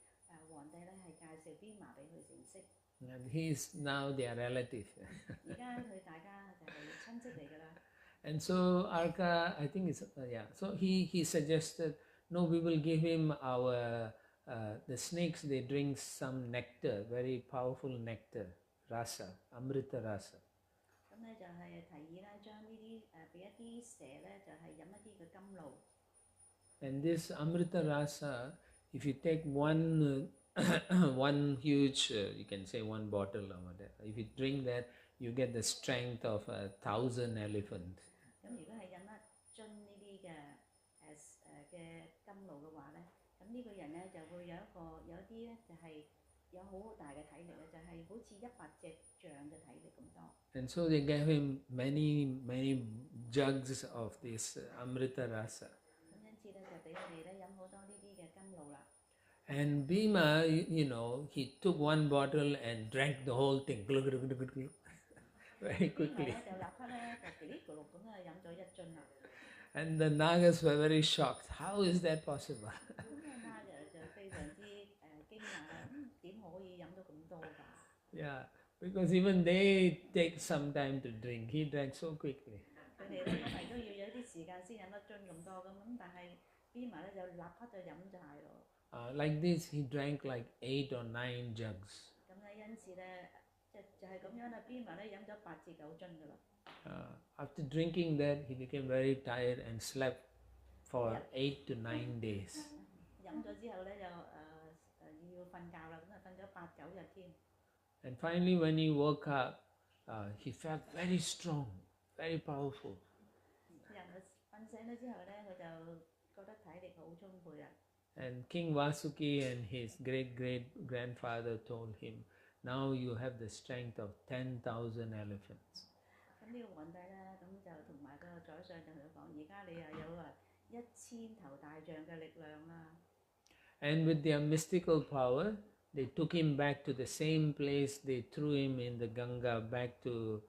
皇帝咧係介紹 Bhima 俾佢認識。And he is now their relative. 而家佢大家就係親戚嚟㗎啦。And so Arka, I think it's So he suggested, no, we will give him our the snakes. They drink some nectar, very powerful nectar, rasa, amrita rasa. 咁咧就係提議咧，將呢啲俾一啲蛇咧，就係飲一啲嘅甘露。And this amrita rasa, if you take one one huge, you can say one bottle or whatever, if you drink that, you get the strength of 1,000 elephants. 咁如果係飲一樽呢啲嘅甘露嘅話咧，咁呢個人咧就會有啲咧就係有好大嘅體力咧，就係好似100隻象嘅體力咁多。And so they gave him many jugs of this amrita rasa. 咁因此咧就俾佢哋咧飲好多呢啲嘅甘露啦。And Bhima, he took one bottle and drank the whole thing very quickly. And the Nagas were very shocked. How is that possible? Yeah, because even they take some time to drink. He drank so quickly. Like this, he drank like 8 or 9 jugs. After drinking that, he became very tired and slept for 8 to 9 days. 飲咗之後咧，要瞓覺啦，咁啊瞓咗8、9日添。And finally, when he woke up, he felt very strong, very powerful. 人瞓醒咗之後咧，佢就覺得體力好充沛啦。And King Vasuki and his great-great-grandfather told him, now you have the strength of 10,000 elephants. 咁呢個皇帝咧，咁就同埋個宰相就同佢講：而家你又有1000頭大象嘅力量啦。And with their mystical power, they took him back to the same place. They threw him in the Ganga, back to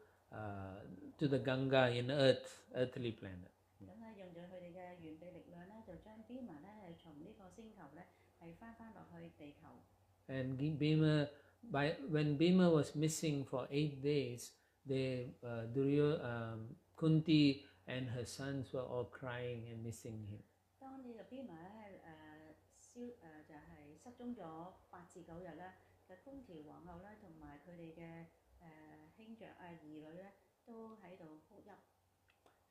the Ganga in earthly planet. 咁咧用咗佢哋嘅原地力量咧，就將 Bhima 咧係從呢個星球咧係翻落去地球。And when Bhima was missing for 8 days, Kunti and her sons were all crying and missing him. 當呢個 Bhima 咧就係失蹤咗8至9日咧，嘅宮條皇后咧同埋佢哋嘅兄長兒女咧都喺度哭泣。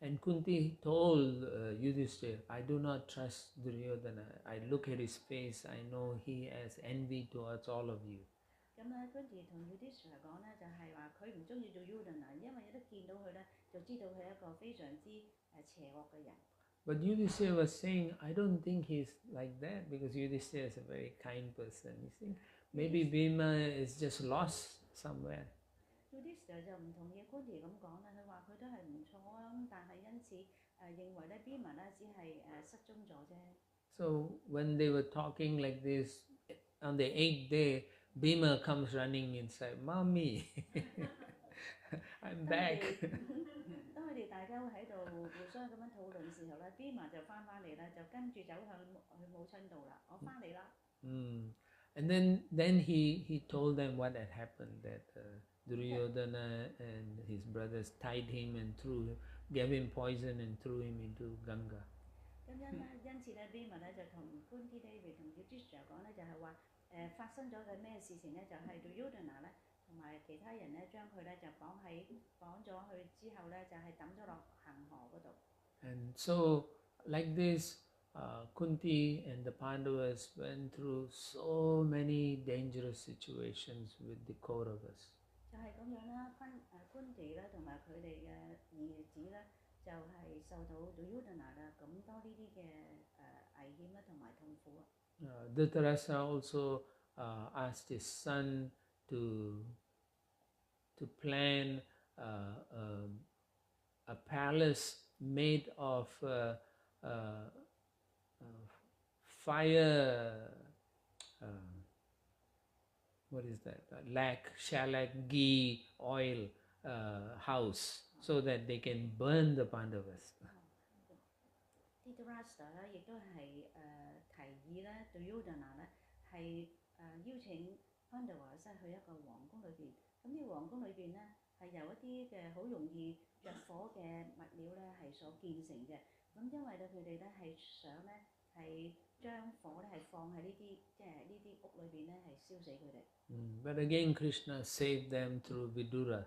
And Kunti told Yudhishthira, I do not trust Duryodhana. I look at his face, I know he has envy towards all of you. 咁咧 Kunti 同 Yudhishthira 講咧，就係話佢唔中意做 Yudhana， 因為一見到佢咧就知道佢係一個非常之邪惡嘅人。But Yudhishthira was saying, I don't think he's like that, because Yudhishthira is a very kind person. You see, maybe Bhima is just lost somewhere. Yudhishthira 就唔同意 Kunti 咁講咧，佢話佢都係唔錯啊，咁但係因此認為咧 Bhima 咧只係失蹤咗啫。So when they were talking like this, on the 8th day, Bhima comes running inside, Mommy, I'm back. 當佢哋大家喺度互相咁樣討論時候咧 ，Bhima 就翻嚟咧，就跟住走向佢母親度啦，我翻嚟啦。And then he told them what had happened, that Duryodhana and his brothers tied him and gave him poison and threw him into Ganga. 咁因此咧 ，Bhima 咧就同 Kunti Devi 同 Yudhishthira 講咧，就係話發生咗嘅咩事情咧，就係 Duryodhana 咧同埋其他人咧將佢咧就綁咗去之後咧，就係抌咗落恒河嗰度。And so like this, Kunti and the Pandavas went through so many dangerous situations with the Kauravas. 就係咁樣啦，Kunti 咧同埋佢哋嘅兒子咧，就係受到 Duryodhana 啦咁多呢啲嘅危險啦同埋痛苦啊。Dhritarashtra also asked his son to plan a palace made of fire, what is that? Shellac, ghee, oil house, so that they can burn the Pandavas. Dhritarashtra 咧亦都係提議咧 Duryodhana 咧係邀請 Pandavas 去一個皇宮裏邊。咁呢個皇宮裏邊咧係由一啲嘅好容易着火嘅物料咧係所建成嘅。咁因為咧佢哋咧係想咧係將火咧係放喺呢啲屋裏邊咧係燒死佢哋。But again, Krishna saved them through Vidura.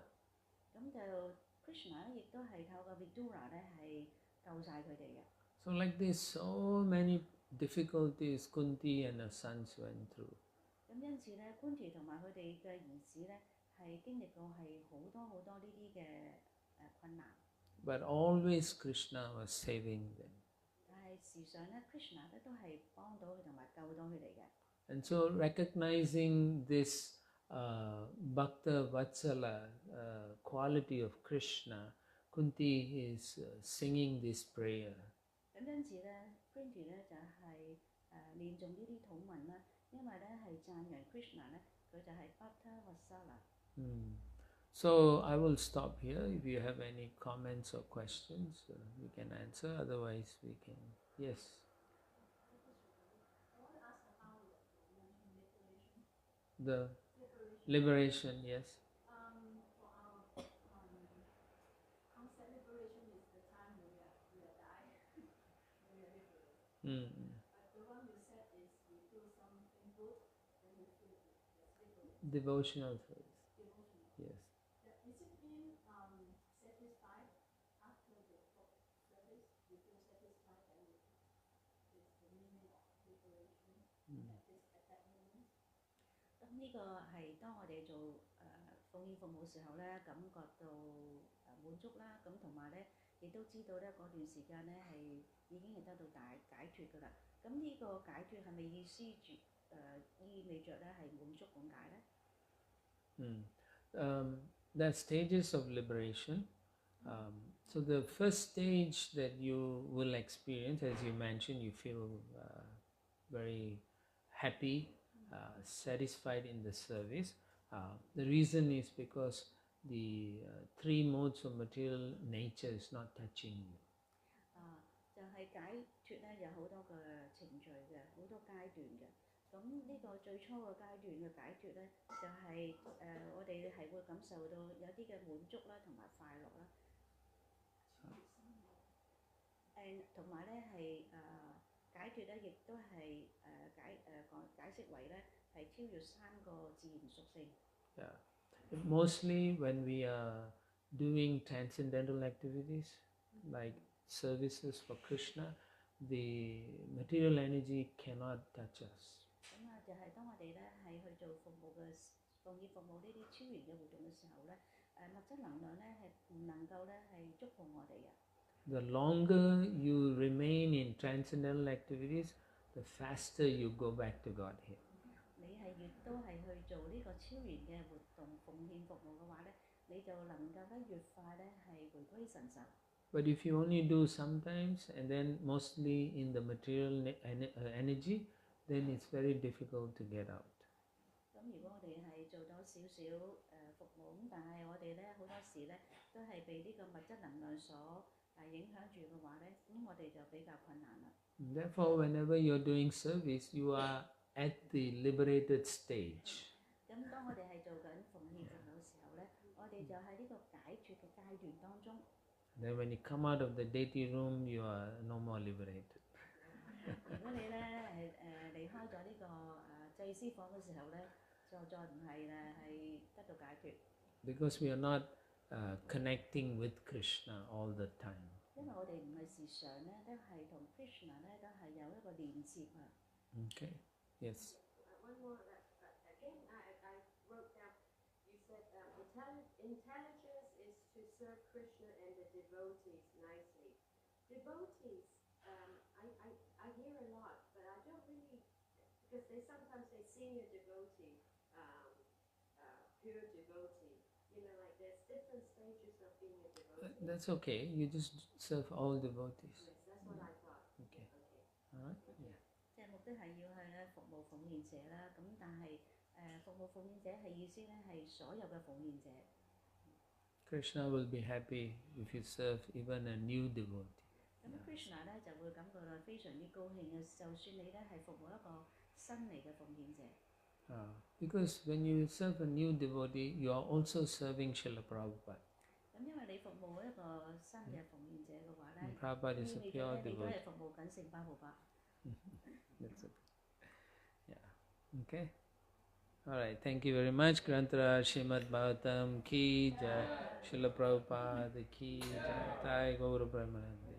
咁就 Krishna 咧亦都係透過 Vidura 咧係救晒佢哋嘅。So like this, so many difficulties Kunti and her sons went through. 咁因此咧 Kunti 同埋佢哋嘅兒子咧係經歷過係好多呢啲嘅困難。But always Krishna was saving them. 但係時常咧 Krishna 咧都係幫到佢同埋救到佢哋嘅。And so recognizing this Bhakta Vatsala quality of Krishna, Kunti is singing this prayer. 咁因此咧 Kunti 咧就係念誦呢啲禱文啦，因為咧係讚揚 Krishna 咧，佢就係 Bhakta Vatsala。So I will stop here. If you have any comments or questions, we can answer. Otherwise, we can. Yes. I want to ask about liberation. The liberation, yes. For our concept, liberation is the time when we are dying, when we are liberated. But the one you said is we feel something good, then we feel that's liberated. Devotional service. Devotional. Yes. Is it being satisfied 呢個係當我哋做奉獻服務時候咧，感覺到滿足啦。咁同埋咧，亦都知道咧嗰段時間咧係已經係得到解脫㗎啦。咁呢個解脫係咪意味着咧係滿足咁解咧？There are stages of liberation. So the first stage that you will experience, as you mentioned, you feel very happy, satisfied in the service. The reason is because the three modes of material nature is not touching you. 就係解脫咧，有好多個程序嘅，好多階段嘅。咁呢個最初嘅階段嘅解脫咧，就係我哋係會感受到有啲嘅滿足啦，同埋快樂啦。同埋咧係解脫咧，亦都係解釋為咧係超越三個自然屬性。Yeah, mostly when we are doing transcendental activities like services for Krishna, the material energy cannot touch us. 咁啊，就係當我哋咧係去做奉獻服務呢啲超然嘅活動嘅時候咧，物質能量咧係唔能夠咧係觸碰我哋嘅。The longer you remain in transcendental activities, the faster you go back to Godhead. 你係越都係去做呢個超然嘅活動奉獻服務嘅話咧，你就能夠咧越快咧係回歸神受。But if you only do sometimes and then mostly in the material energy, then it's very difficult to get out. 咁如果我哋係做咗少少服務，咁但係我哋咧好多時咧都係被呢個物質能量所影響住嘅話咧，咁我哋就比較困難啦。Therefore, whenever you're doing service, you are at the liberated stage. 咁當我哋係做緊奉獻服務嘅時候咧，我哋就喺呢個解脫嘅階段當中。Then when you come out of the deity room, you are no more liberated. 如果你咧係離開咗呢個祭司房嘅時候咧，就再唔係係得到解脫。Because we are not connecting with Krishna all the time. 因為我哋唔係時常咧都係同 Krishna 咧都係有一個連接啊。Okay. Yes. One more. Again, I wrote down. You said intelligence is to serve Krishna and the devotees nicely. Devotees, I hear a lot, but I don't really, because they sometimes say senior devotee, pure devotee. You know, like there's different stages of being a devotee. That's okay. You just serve all devotees. Yes, that's what I thought. Okay. All right. Yeah. 即係目的係要去咧服務奉獻者啦，咁但係服務奉獻者係意思咧係所有嘅奉獻者。Krishna will be happy if you serve even a new devotee. 咁 Krishna 咧就會感覺到非常之高興嘅，就算你咧係服務一個新嚟嘅奉獻者。Because when you serve a new devotee, you are also serving Srila Prabhupada. 咁因為你服務一個新嘅奉獻者嘅話咧， Prabhupada is a pure 你都係 devotee. 服務緊聖巴布巴。That's it. Yeah. Okay. All right. Thank you very much. Grantara Śrimad Bhagāvatam ki jai. Srila Prabhupada ki jai. Jai Gaura Brahmanande.